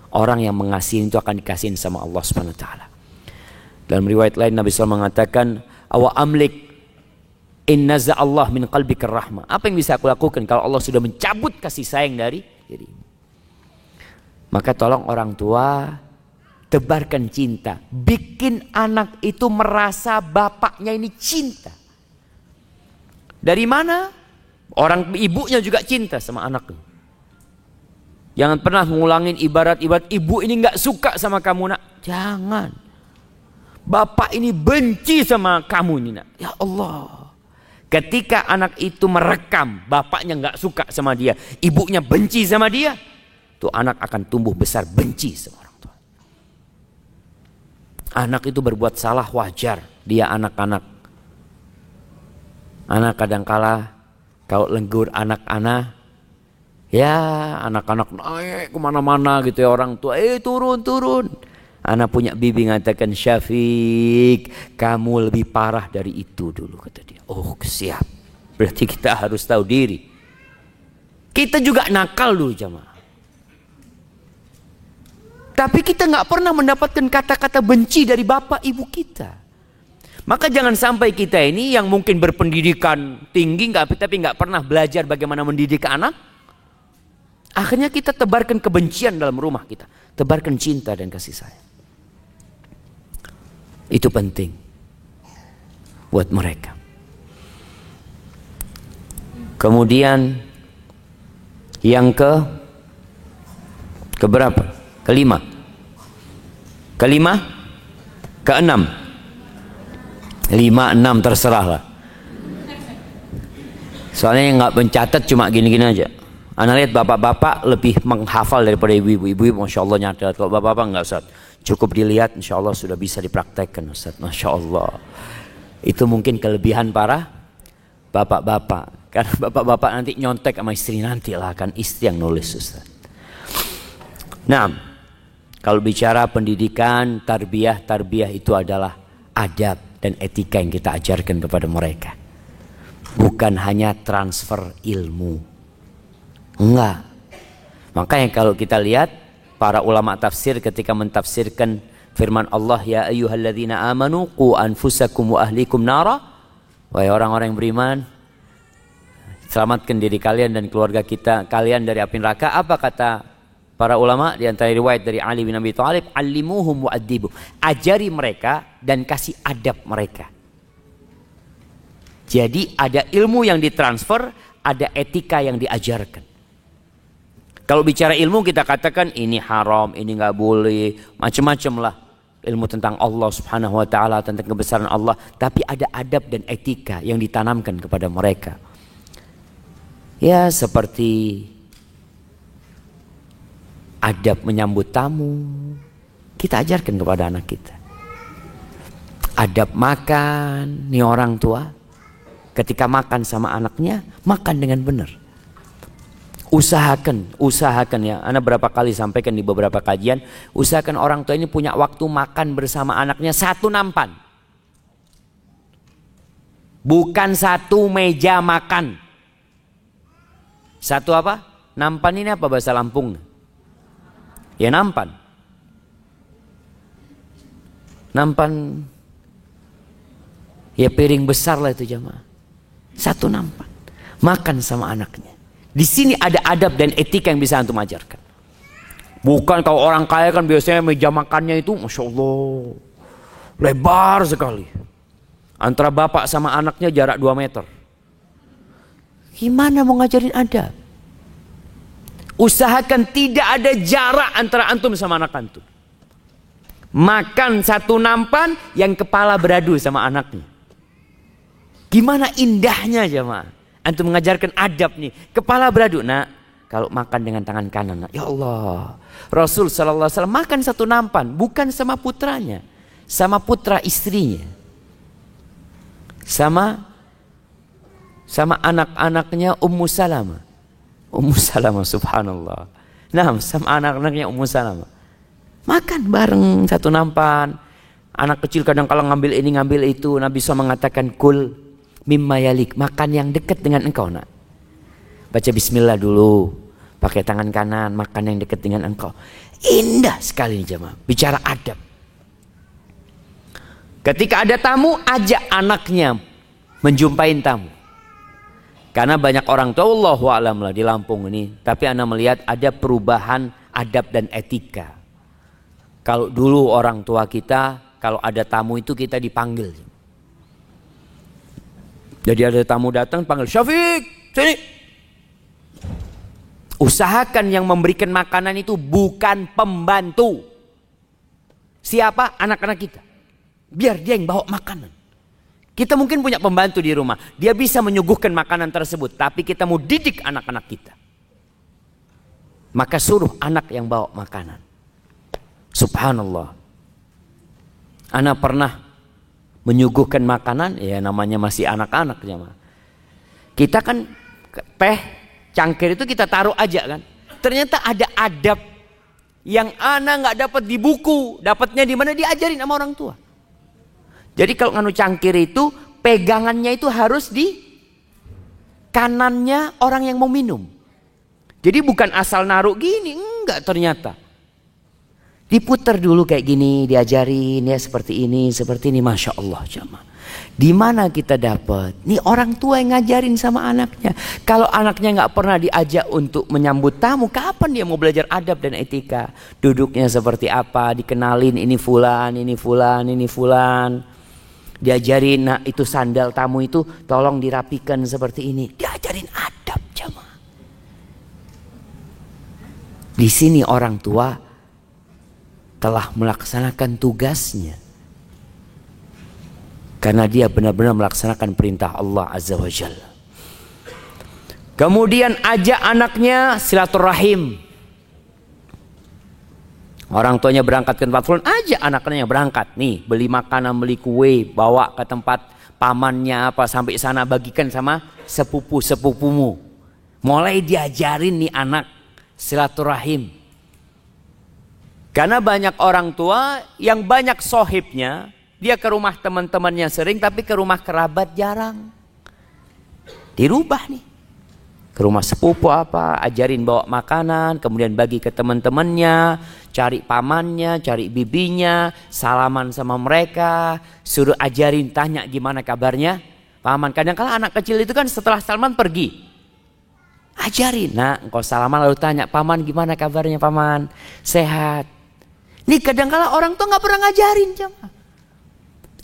Orang yang mengasihi itu akan dikasihin sama Allah SWT. Dalam riwayat lain Nabi SAW mengatakan, "Awa amlik in naza Allah min qalbika rahmah." Apa yang bisa aku lakukan kalau Allah sudah mencabut kasih sayang dari dirimu? Maka tolong orang tua, tebarkan cinta. Bikin anak itu merasa bapaknya ini cinta. Dari mana? Orang ibunya juga cinta sama anaknya. Jangan pernah ngulangin ibarat-ibarat ibu ini nggak suka sama kamu nak. Jangan. Bapak ini benci sama kamu ini nak. Ya Allah. Ketika anak itu merekam bapaknya nggak suka sama dia, ibunya benci sama dia, tuh anak akan tumbuh besar benci sama orang tua. Anak itu berbuat salah wajar. Dia anak-anak. Anak kadangkala kalau lenggur anak-anak, ya anak-anak naik kemana-mana gitu ya orang tua, turun. Anak punya bibi ngatakan, "Syafiq, kamu lebih parah dari itu dulu," kata dia. Oh siap, berarti kita harus tahu diri. Kita juga nakal dulu jamaah. Tapi kita nggak pernah mendapatkan kata-kata benci dari bapak ibu kita. Maka jangan sampai kita ini yang mungkin berpendidikan tinggi tapi nggak pernah belajar bagaimana mendidik anak. Akhirnya kita tebarkan kebencian dalam rumah kita. Tebarkan cinta dan kasih sayang. Itu penting buat mereka. Kemudian yang keberapa? Kelima. Keenam. 5, 6 terserah lah. Soalnya yang nggak mencatat cuma gini-gini aja. Anda lihat bapak-bapak lebih menghafal daripada ibu-ibu. Ibu-ibu Masya Allah nyatet. Kalau bapak-bapak nggak Ustaz. Cukup dilihat Insya Allah sudah bisa dipraktekkan Ustaz. Masya Allah. Itu mungkin kelebihan para bapak-bapak. Karena bapak-bapak nanti nyontek sama istri nanti lah. Kan istri yang nulis Ustaz. Nah, kalau bicara pendidikan, tarbiyah itu adalah adab dan etika yang kita ajarkan kepada mereka. Bukan hanya transfer ilmu. Enggak. Makanya kalau kita lihat para ulama tafsir ketika mentafsirkan firman Allah, ya ayyuhalladzina amanu qu anfusakum wa ahlikum nara. Wahai orang-orang yang beriman, selamatkan diri kalian dan keluarga kalian dari api neraka. Apa kata para ulama di antara riwayat dari Ali bin Abi Thalib, allimuhum wa'addibu. Ajari mereka dan kasih adab mereka. Jadi ada ilmu yang ditransfer, ada etika yang diajarkan. Kalau bicara ilmu kita katakan ini haram, ini nggak boleh, macam-macam lah. Ilmu tentang Allah Subhanahu wa taala, tentang kebesaran Allah, tapi ada adab dan etika yang ditanamkan kepada mereka. Ya, seperti adab menyambut tamu, kita ajarkan kepada anak kita. Adab makan, nih orang tua ketika makan sama anaknya, makan dengan benar. Usahakan ya. Ana berapa kali sampaikan di beberapa kajian, usahakan orang tua ini punya waktu makan bersama anaknya 1 nampan. Bukan 1 meja makan. 1 apa? Nampan ini apa bahasa Lampung? Ya nampan. Nampan ya piring besar lah itu jamaah. 1 nampan. Makan sama anaknya. Di sini ada adab dan etika yang bisa antum ajarkan. Bukan kalau orang kaya kan biasanya meja makannya itu Masya Allah lebar sekali. Antara bapak sama anaknya jarak 2 meter. Gimana mau ngajarin adab? Usahakan tidak ada jarak antara antum sama anak antum. Makan 1 nampan yang kepala beradu sama anaknya. Gimana indahnya jemaah. Antum mengajarkan adab nih. Kepala beradu. Nah, kalau makan dengan tangan kanan. Nah, ya Allah. Rasul sallallahu alaihi wasallam makan 1 nampan. Bukan sama putranya. Sama putra istrinya. Sama anak-anaknya Ummu Salamah. Ummu Salamah subhanallah. Nah, sama anak-anaknya Ummu Salamah. Makan bareng 1 nampan. Anak kecil kadang kala ngambil ini ngambil itu. Nabi SAW mengatakan kul mimma yalik, makan yang dekat dengan engkau nak. Baca bismillah dulu, pakai tangan kanan, makan yang dekat dengan engkau. Indah sekali nih jemaah, bicara adab. Ketika ada tamu, ajak anaknya menjumpai tamu. Karena banyak orang tua, Allahu a'lam lah di Lampung ini, tapi ana melihat ada perubahan adab dan etika. Kalau dulu orang tua kita, kalau ada tamu itu kita dipanggil. Jadi ada tamu datang panggil Syafiq, sini. Usahakan yang memberikan makanan itu bukan pembantu. Siapa? Anak-anak kita. Biar dia yang bawa makanan. Kita mungkin punya pembantu di rumah. Dia bisa menyuguhkan makanan tersebut. Tapi kita mau didik anak-anak kita. Maka suruh anak yang bawa makanan. Subhanallah. Ana pernah menyuguhkan makanan, ya namanya masih anak-anak ya. Kita kan teh cangkir itu kita taruh aja kan. Ternyata ada adab yang ana nggak dapat di buku, dapatnya di mana diajarin sama orang tua. Jadi kalau nganu cangkir itu pegangannya itu harus di kanannya orang yang mau minum. Jadi bukan asal naruh gini, enggak ternyata. Diputer dulu kayak gini, diajarin ya seperti ini, Masya Allah jamaah. Di mana kita dapat? Nih orang tua yang ngajarin sama anaknya. Kalau anaknya nggak pernah diajak untuk menyambut tamu, kapan dia mau belajar adab dan etika? Duduknya seperti apa? Dikenalin ini fulan, ini fulan, ini fulan. Diajarin, nah itu sandal tamu itu tolong dirapikan seperti ini. Diajarin adab jamaah. Di sini orang tua telah melaksanakan tugasnya. Karena dia benar-benar melaksanakan perintah Allah Azza wa Jalla. Kemudian ajak anaknya silaturahim. Orang tuanya berangkat ke tempat fulan, ajak anaknya berangkat. Nih, beli makanan, beli kue, bawa ke tempat pamannya apa, sampai sana bagikan sama sepupu-sepupumu. Mulai diajarin nih anak silaturahim. Karena banyak orang tua yang banyak sohibnya, dia ke rumah teman-temannya sering, tapi ke rumah kerabat jarang. Dirubah nih. Ke rumah sepupu apa, ajarin bawa makanan, kemudian bagi ke teman-temannya, cari pamannya, cari bibinya, salaman sama mereka, suruh ajarin, tanya gimana kabarnya paman. Kadang-kala anak kecil itu kan setelah salaman pergi. Ajarin, nah engkau salaman lalu tanya, paman gimana kabarnya paman? Sehat. Nih kadang-kala orang tuh nggak pernah ngajarin jemaah.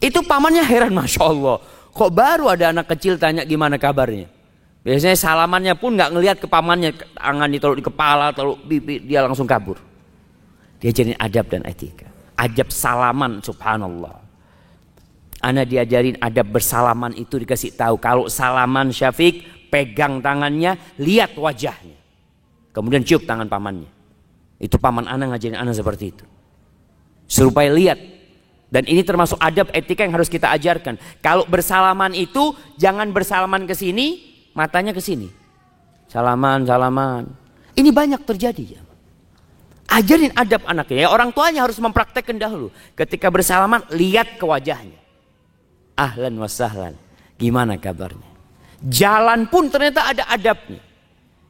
Itu pamannya heran, Masya Allah. Kok baru ada anak kecil tanya gimana kabarnya? Biasanya salamannya pun nggak ngelihat ke pamannya. Tangan ditaruh di kepala, taruh pipi, dia langsung kabur. Dia jadi adab dan etika. Adab salaman, subhanallah. Ana diajarin adab bersalaman itu, dikasih tahu. Kalau salaman Syafiq, pegang tangannya, lihat wajahnya. Kemudian cium tangan pamannya. Itu paman ana ngajarin ana seperti itu. Supaya lihat. Dan ini termasuk adab etika yang harus kita ajarkan. Kalau bersalaman itu jangan bersalaman ke sini, matanya ke sini. Salaman, salaman. Ini banyak terjadi ya. Ajarin adab anaknya. Ya, orang tuanya harus mempraktekkan dahulu. Ketika bersalaman, lihat ke wajahnya. Ahlan wa sahlan. Gimana kabarnya? Jalan pun ternyata ada adabnya.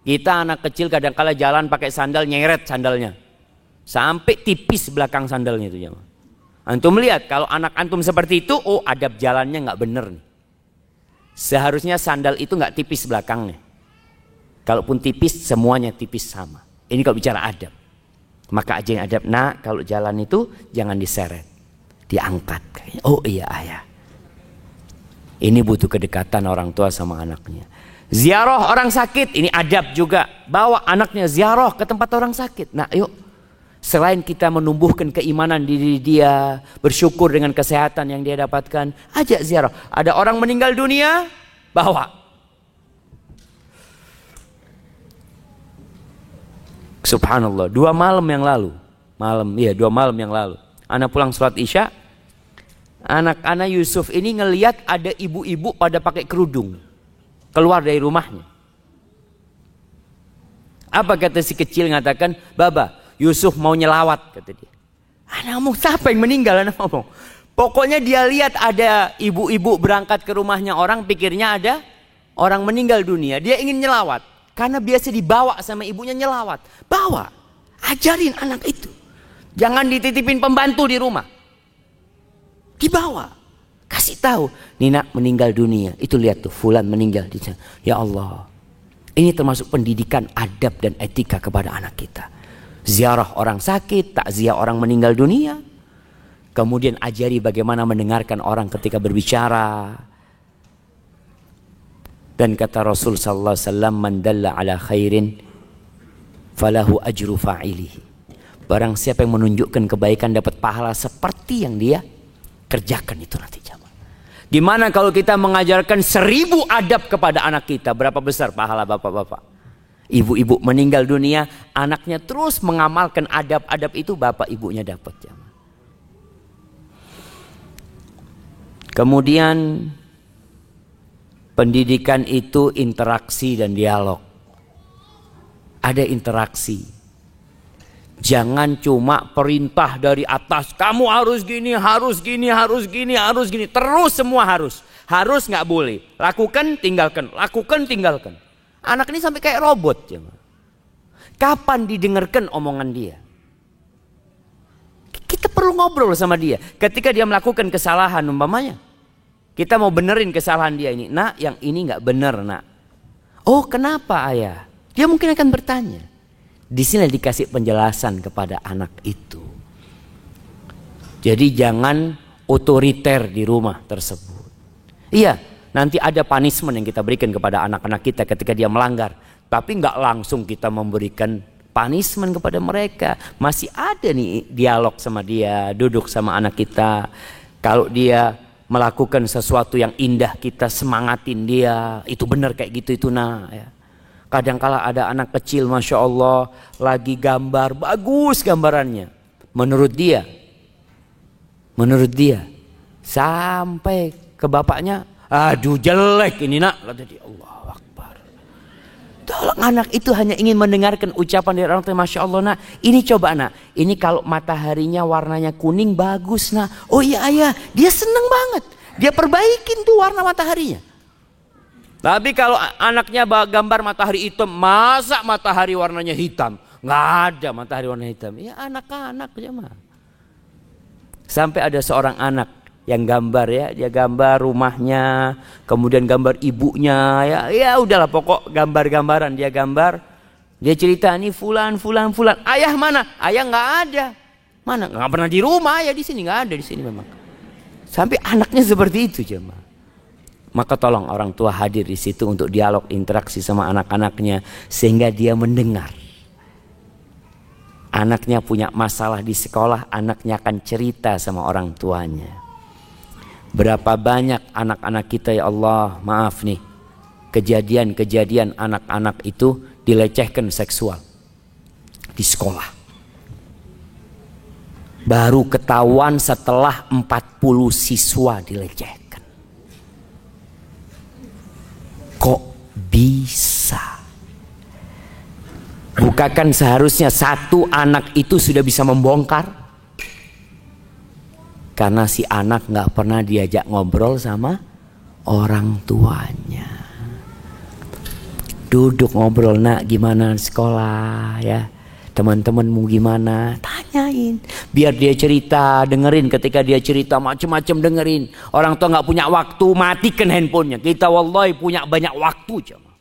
Kita anak kecil kadang-kala jalan pakai sandal, nyeret sandalnya. Sampai tipis belakang sandalnya itu ya. Antum lihat kalau anak antum seperti itu, oh adab jalannya nggak bener nih. Seharusnya sandal itu nggak tipis belakangnya. Kalaupun tipis semuanya tipis sama. Ini kalau bicara adab. Maka aja yang adab, nah kalau jalan itu jangan diseret, diangkat. Oh iya ayah. Ini butuh kedekatan orang tua sama anaknya. Ziarah orang sakit, ini adab juga. Bawa anaknya ziarah ke tempat orang sakit. Nah yuk. Selain kita menumbuhkan keimanan di diri dia, bersyukur dengan kesehatan yang dia dapatkan, ajak ziarah. Ada orang meninggal dunia, bawa. Subhanallah, 2 malam yang lalu, 2 malam yang lalu, anak pulang sholat isya, anak-anak Yusuf ini ngelihat ada ibu-ibu pada pakai kerudung, keluar dari rumahnya. Apa kata si kecil, ngatakan, Baba, Yusuf mau nyelawat, kata dia. Anak ngomong, siapa yang meninggal? Anak ngomong. Pokoknya dia lihat ada ibu-ibu berangkat ke rumahnya orang, pikirnya ada orang meninggal dunia. Dia ingin nyelawat. Karena biasa dibawa sama ibunya nyelawat. Bawa. Ajarin anak itu. Jangan dititipin pembantu di rumah. Dibawa. Kasih tahu. Nina meninggal dunia. Itu lihat tuh, fulan meninggal di sana. Ya Allah. Ini termasuk pendidikan adab dan etika kepada anak kita. Ziarah orang sakit, takziah orang meninggal dunia. Kemudian ajari bagaimana mendengarkan orang ketika berbicara. Dan kata Rasul sallallahu alaihi wasallam, man dalla ala khairin falahu ajru fa'ilihi. Barang siapa yang menunjukkan kebaikan dapat pahala seperti yang dia kerjakan itu nanti jamaah. Gimana kalau kita mengajarkan 1000 adab kepada anak kita, berapa besar pahala bapak-bapak? Ibu-ibu meninggal dunia, anaknya terus mengamalkan adab-adab itu, bapak ibunya dapat. Kemudian pendidikan itu interaksi dan dialog. Ada interaksi. Jangan cuma perintah dari atas, kamu harus gini, harus gini, harus gini, harus gini. Terus semua harus. Harus nggak boleh. Lakukan, tinggalkan. Lakukan, tinggalkan. Anak ini sampai kayak robot. Kapan didengarkan omongan dia? Kita perlu ngobrol sama dia. Ketika dia melakukan kesalahan umpamanya, kita mau benerin kesalahan dia ini. Nak, yang ini nggak bener, nak. Oh, kenapa ayah? Dia mungkin akan bertanya. Di sini dikasih penjelasan kepada anak itu. Jadi jangan otoriter di rumah tersebut. Iya, nanti ada punishment yang kita berikan kepada anak-anak kita ketika dia melanggar. Tapi nggak langsung kita memberikan punishment kepada mereka. Masih ada nih dialog sama dia, duduk sama anak kita. Kalau dia melakukan sesuatu yang indah, kita semangatin dia. Itu benar kayak gitu itu nah. Ya. Kadangkala ada anak kecil, masya Allah, lagi gambar bagus gambarannya. Menurut dia, sampai ke bapaknya, aduh jelek ini nak, kata dia. Allah. Tolong, anak itu hanya ingin mendengarkan ucapan dari orang tua. Masya Allah nak, ini coba nak, ini kalau mataharinya warnanya kuning bagus nak. Oh iya ayah, dia seneng banget. Dia perbaikin tuh warna mataharinya. Tapi kalau anaknya gambar matahari hitam, masa matahari warnanya hitam? Nggak ada matahari warna hitam. Ya anak-anak aja mah. Sampai ada seorang anak yang gambar ya, dia gambar rumahnya, kemudian gambar ibunya, ya udahlah pokok gambar-gambaran dia gambar, dia cerita nih fulan, ayah mana? Ayah nggak ada, mana? Nggak pernah di rumah ya, di sini nggak ada, di sini memang. Sampai anaknya seperti itu jemaah. Maka tolong orang tua hadir di situ untuk dialog, interaksi sama anak-anaknya sehingga dia mendengar. Anaknya punya masalah di sekolah, anaknya akan cerita sama orang tuanya. Berapa banyak anak-anak kita ya Allah, maaf nih, kejadian-kejadian anak-anak itu dilecehkan seksual di sekolah. Baru ketahuan setelah 40 siswa dilecehkan. Kok bisa? Bukankah seharusnya satu anak itu sudah bisa membongkar? Karena si anak nggak pernah diajak ngobrol sama orang tuanya. Duduk ngobrol, nak gimana sekolah ya, teman-temanmu gimana, tanyain. Biar dia cerita, dengerin. Ketika dia cerita macem-macem dengerin. Orang tua nggak punya waktu, matikan handphonenya. Kita wallahi punya banyak waktu cuma.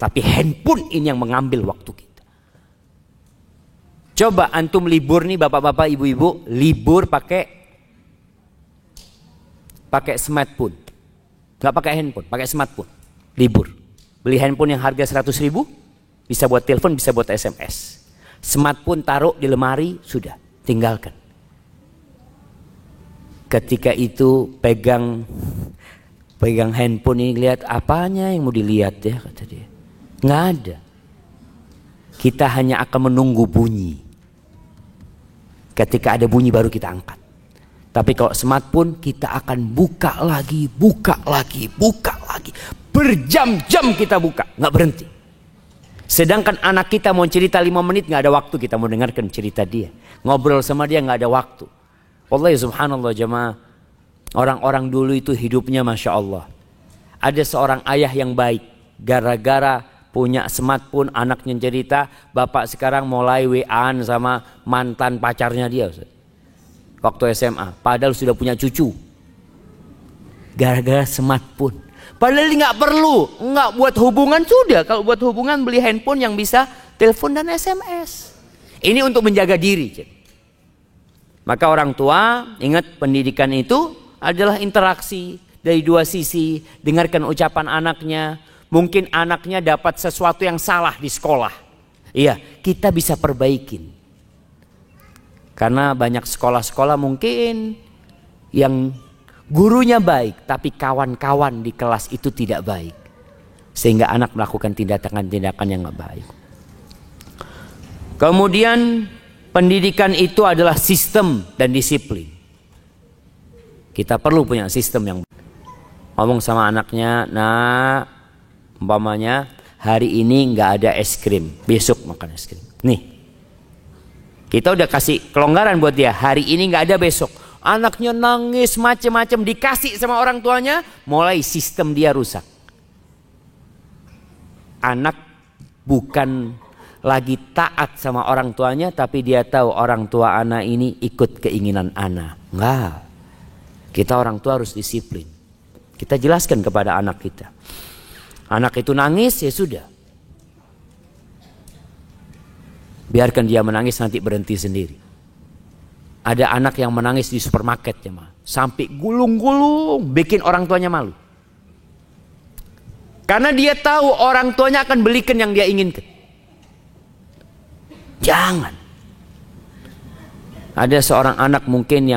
Tapi handphone ini yang mengambil waktu kita. Coba antum libur nih bapak-bapak, ibu-ibu, libur pakai smartphone, nggak pakai handphone, pakai smartphone, libur. Beli handphone yang harga 100.000, bisa buat telepon, bisa buat SMS. Smartphone taruh di lemari, sudah, tinggalkan. Ketika itu pegang handphone ini, lihat apanya yang mau dilihat ya, kata dia. Nggak ada. Kita hanya akan menunggu bunyi. Ketika ada bunyi baru kita angkat. Tapi kalau smartphone kita akan buka lagi. Berjam-jam kita buka, nggak berhenti. Sedangkan anak kita mau cerita 5 menit, nggak ada waktu kita mau dengarkan cerita dia. Ngobrol sama dia nggak ada waktu. Wallahi subhanallah jemaah. Orang-orang dulu itu hidupnya masya Allah. Ada seorang ayah yang baik. Gara-gara punya smartphone, anaknya cerita, bapak sekarang mulai WA-an sama mantan pacarnya dia. Ustaz. Waktu SMA, padahal sudah punya cucu. Gara-gara smartphone. Padahal nggak perlu, nggak buat hubungan sudah. Kalau buat hubungan beli handphone yang bisa telepon dan SMS. Ini untuk menjaga diri. Maka orang tua ingat, pendidikan itu adalah interaksi dari dua sisi. Dengarkan ucapan anaknya. Mungkin anaknya dapat sesuatu yang salah di sekolah. Iya, kita bisa perbaikin. Karena banyak sekolah-sekolah mungkin yang gurunya baik, tapi kawan-kawan di kelas itu tidak baik. Sehingga anak melakukan tindakan-tindakan yang gak baik. Kemudian pendidikan itu adalah sistem dan disiplin. Kita perlu punya sistem yang ngomong sama anaknya, nah umpamanya hari ini gak ada es krim, besok makan es krim. Nih. Kita udah kasih kelonggaran buat dia. Hari ini nggak ada, besok. Anaknya nangis macem-macem, dikasih sama orang tuanya, mulai sistem dia rusak. Anak bukan lagi taat sama orang tuanya, tapi dia tahu orang tua anak ini ikut keinginan anak. Enggak. Kita orang tua harus disiplin. Kita jelaskan kepada anak kita. Anak itu nangis, ya sudah. Biarkan dia menangis, nanti berhenti sendiri. Ada anak yang menangis di supermarket ya, sampai gulung-gulung, bikin orang tuanya malu. Karena dia tahu orang tuanya akan belikan yang dia inginkan. Jangan. Ada seorang anak mungkin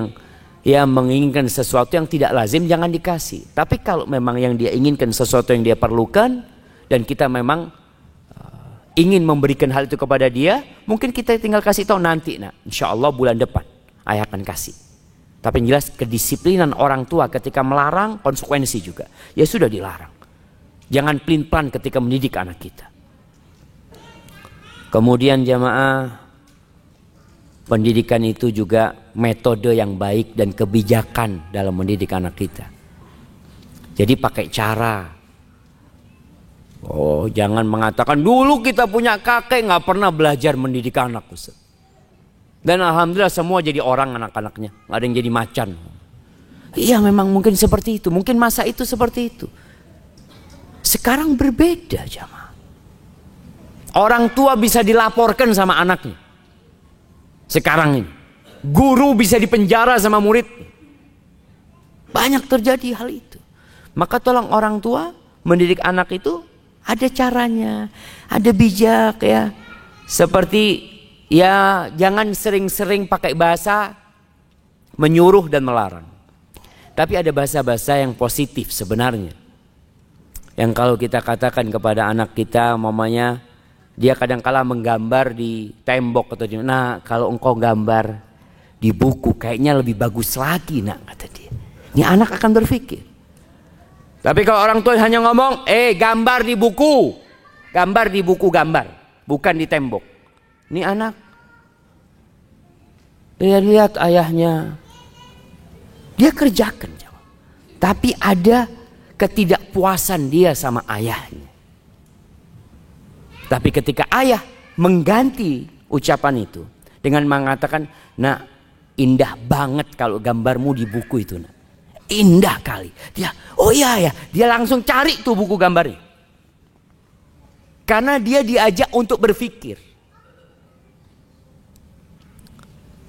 yang menginginkan sesuatu yang tidak lazim, jangan dikasih. Tapi kalau memang yang dia inginkan sesuatu yang dia perlukan, dan kita memang ingin memberikan hal itu kepada dia, mungkin kita tinggal kasih tahu, nanti nak, insya Allah bulan depan ayah akan kasih. Tapi yang jelas kedisiplinan orang tua ketika melarang, konsekuensi juga. Ya sudah dilarang. Jangan pelin-pelan ketika mendidik anak kita. Kemudian jamaah, pendidikan itu juga metode yang baik dan kebijakan dalam mendidik anak kita. Jadi pakai cara. Oh, jangan mengatakan dulu kita punya kakek nggak pernah belajar mendidik anak, Ustaz. Dan alhamdulillah semua jadi orang anak-anaknya, nggak ada yang jadi macan. Iya, memang mungkin seperti itu, mungkin masa itu seperti itu. Sekarang berbeda, jamaah. Orang tua bisa dilaporkan sama anaknya. Sekarang ini guru bisa dipenjara sama murid. Banyak terjadi hal itu. Maka tolong orang tua mendidik anak itu ada caranya, ada bijak ya. Seperti ya, jangan sering-sering pakai bahasa menyuruh dan melarang. Tapi ada bahasa-bahasa yang positif sebenarnya. Yang kalau kita katakan kepada anak kita, mamanya dia kadang-kala menggambar di tembok atau di, nah kalau engkau gambar di buku kayaknya lebih bagus lagi nak, kata dia. Ini anak akan berpikir. Tapi kalau orang tua hanya ngomong, gambar di buku, gambar, bukan di tembok. Ini anak, dia lihat ayahnya, dia kerjakan, tapi ada ketidakpuasan dia sama ayahnya. Tapi ketika ayah mengganti ucapan itu dengan mengatakan, nak, indah banget kalau gambarmu di buku itu, nak. Indah kali. Dia, oh iya ya, dia langsung cari tuh buku gambarnya. Karena dia diajak untuk berpikir.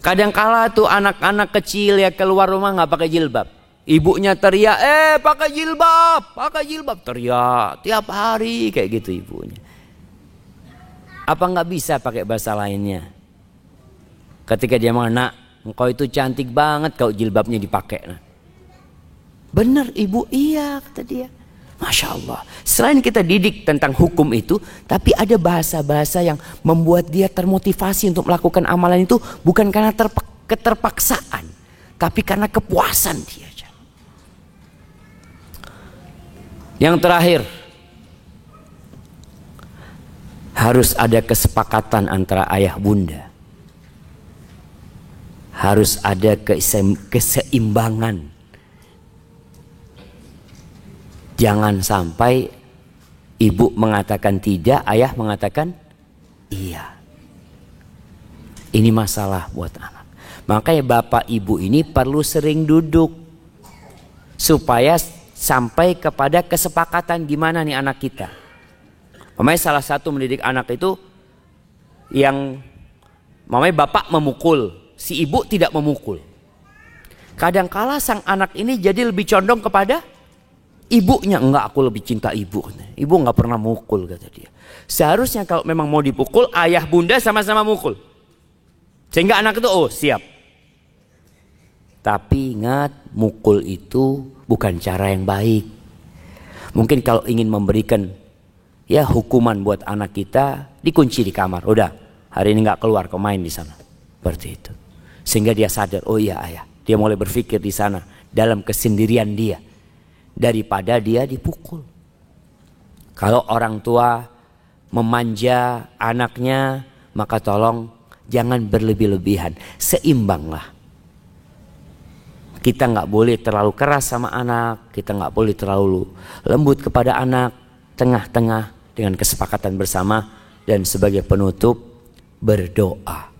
Kadang-kala tuh anak-anak kecil ya keluar rumah nggak pakai jilbab. Ibunya teriak, pakai jilbab, teriak tiap hari kayak gitu ibunya. Apa nggak bisa pakai bahasa lainnya? Ketika dia ngomong, nak, engkau itu cantik banget kalau jilbabnya dipakai. Nah. Benar ibu, iya kata dia. Masya Allah. Selain kita didik tentang hukum itu, tapi ada bahasa-bahasa yang membuat dia termotivasi untuk melakukan amalan itu bukan karena keterpaksaan, tapi karena kepuasan dia. Yang terakhir, harus ada kesepakatan antara ayah bunda. Harus ada keseimbangan. Jangan sampai ibu mengatakan tidak, ayah mengatakan iya. Ini masalah buat anak. Makanya bapak ibu ini perlu sering duduk supaya sampai kepada kesepakatan gimana nih anak kita. Mamanya salah satu mendidik anak itu yang mamanya bapak memukul, si ibu tidak memukul. Kadangkala sang anak ini jadi lebih condong kepada ibunya. Enggak, aku lebih cinta ibu. Ibu enggak pernah mukul, kata dia. Seharusnya kalau memang mau dipukul, ayah bunda sama-sama mukul. Sehingga anak itu, oh siap. Tapi ingat, mukul itu bukan cara yang baik. Mungkin kalau ingin memberikan ya hukuman buat anak kita, dikunci di kamar. Udah, hari ini nggak keluar, kau main di sana. Seperti itu. Sehingga dia sadar, oh iya ayah. Dia mulai berpikir di sana dalam kesendirian dia daripada dia dipukul. Kalau orang tua memanja anaknya, maka tolong jangan berlebih-lebihan, seimbanglah. Kita nggak boleh terlalu keras sama anak, kita nggak boleh terlalu lembut kepada anak, tengah-tengah dengan kesepakatan bersama Dan sebagai penutup, berdoa.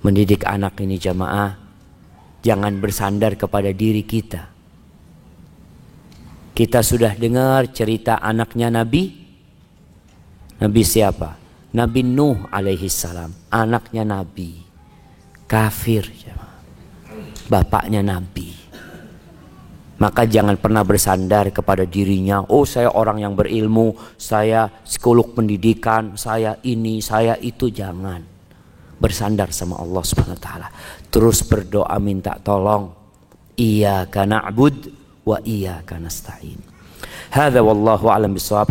Mendidik anak ini jamaah, jangan bersandar kepada diri kita. Kita sudah dengar cerita anaknya Nabi. Nabi siapa? Nabi Nuh alaihi salam. Anaknya Nabi. Kafir jamaah. Bapaknya Nabi. Maka jangan pernah bersandar kepada dirinya. Oh, saya orang yang berilmu, saya psikolog pendidikan, saya ini, saya itu. Jangan. Bersandar sama Allah Subhanahu wa taala. Terus berdoa minta tolong. Iyyaka na'bud wa iyyaka nasta'in. Hadza wallahu a'lam bishawab.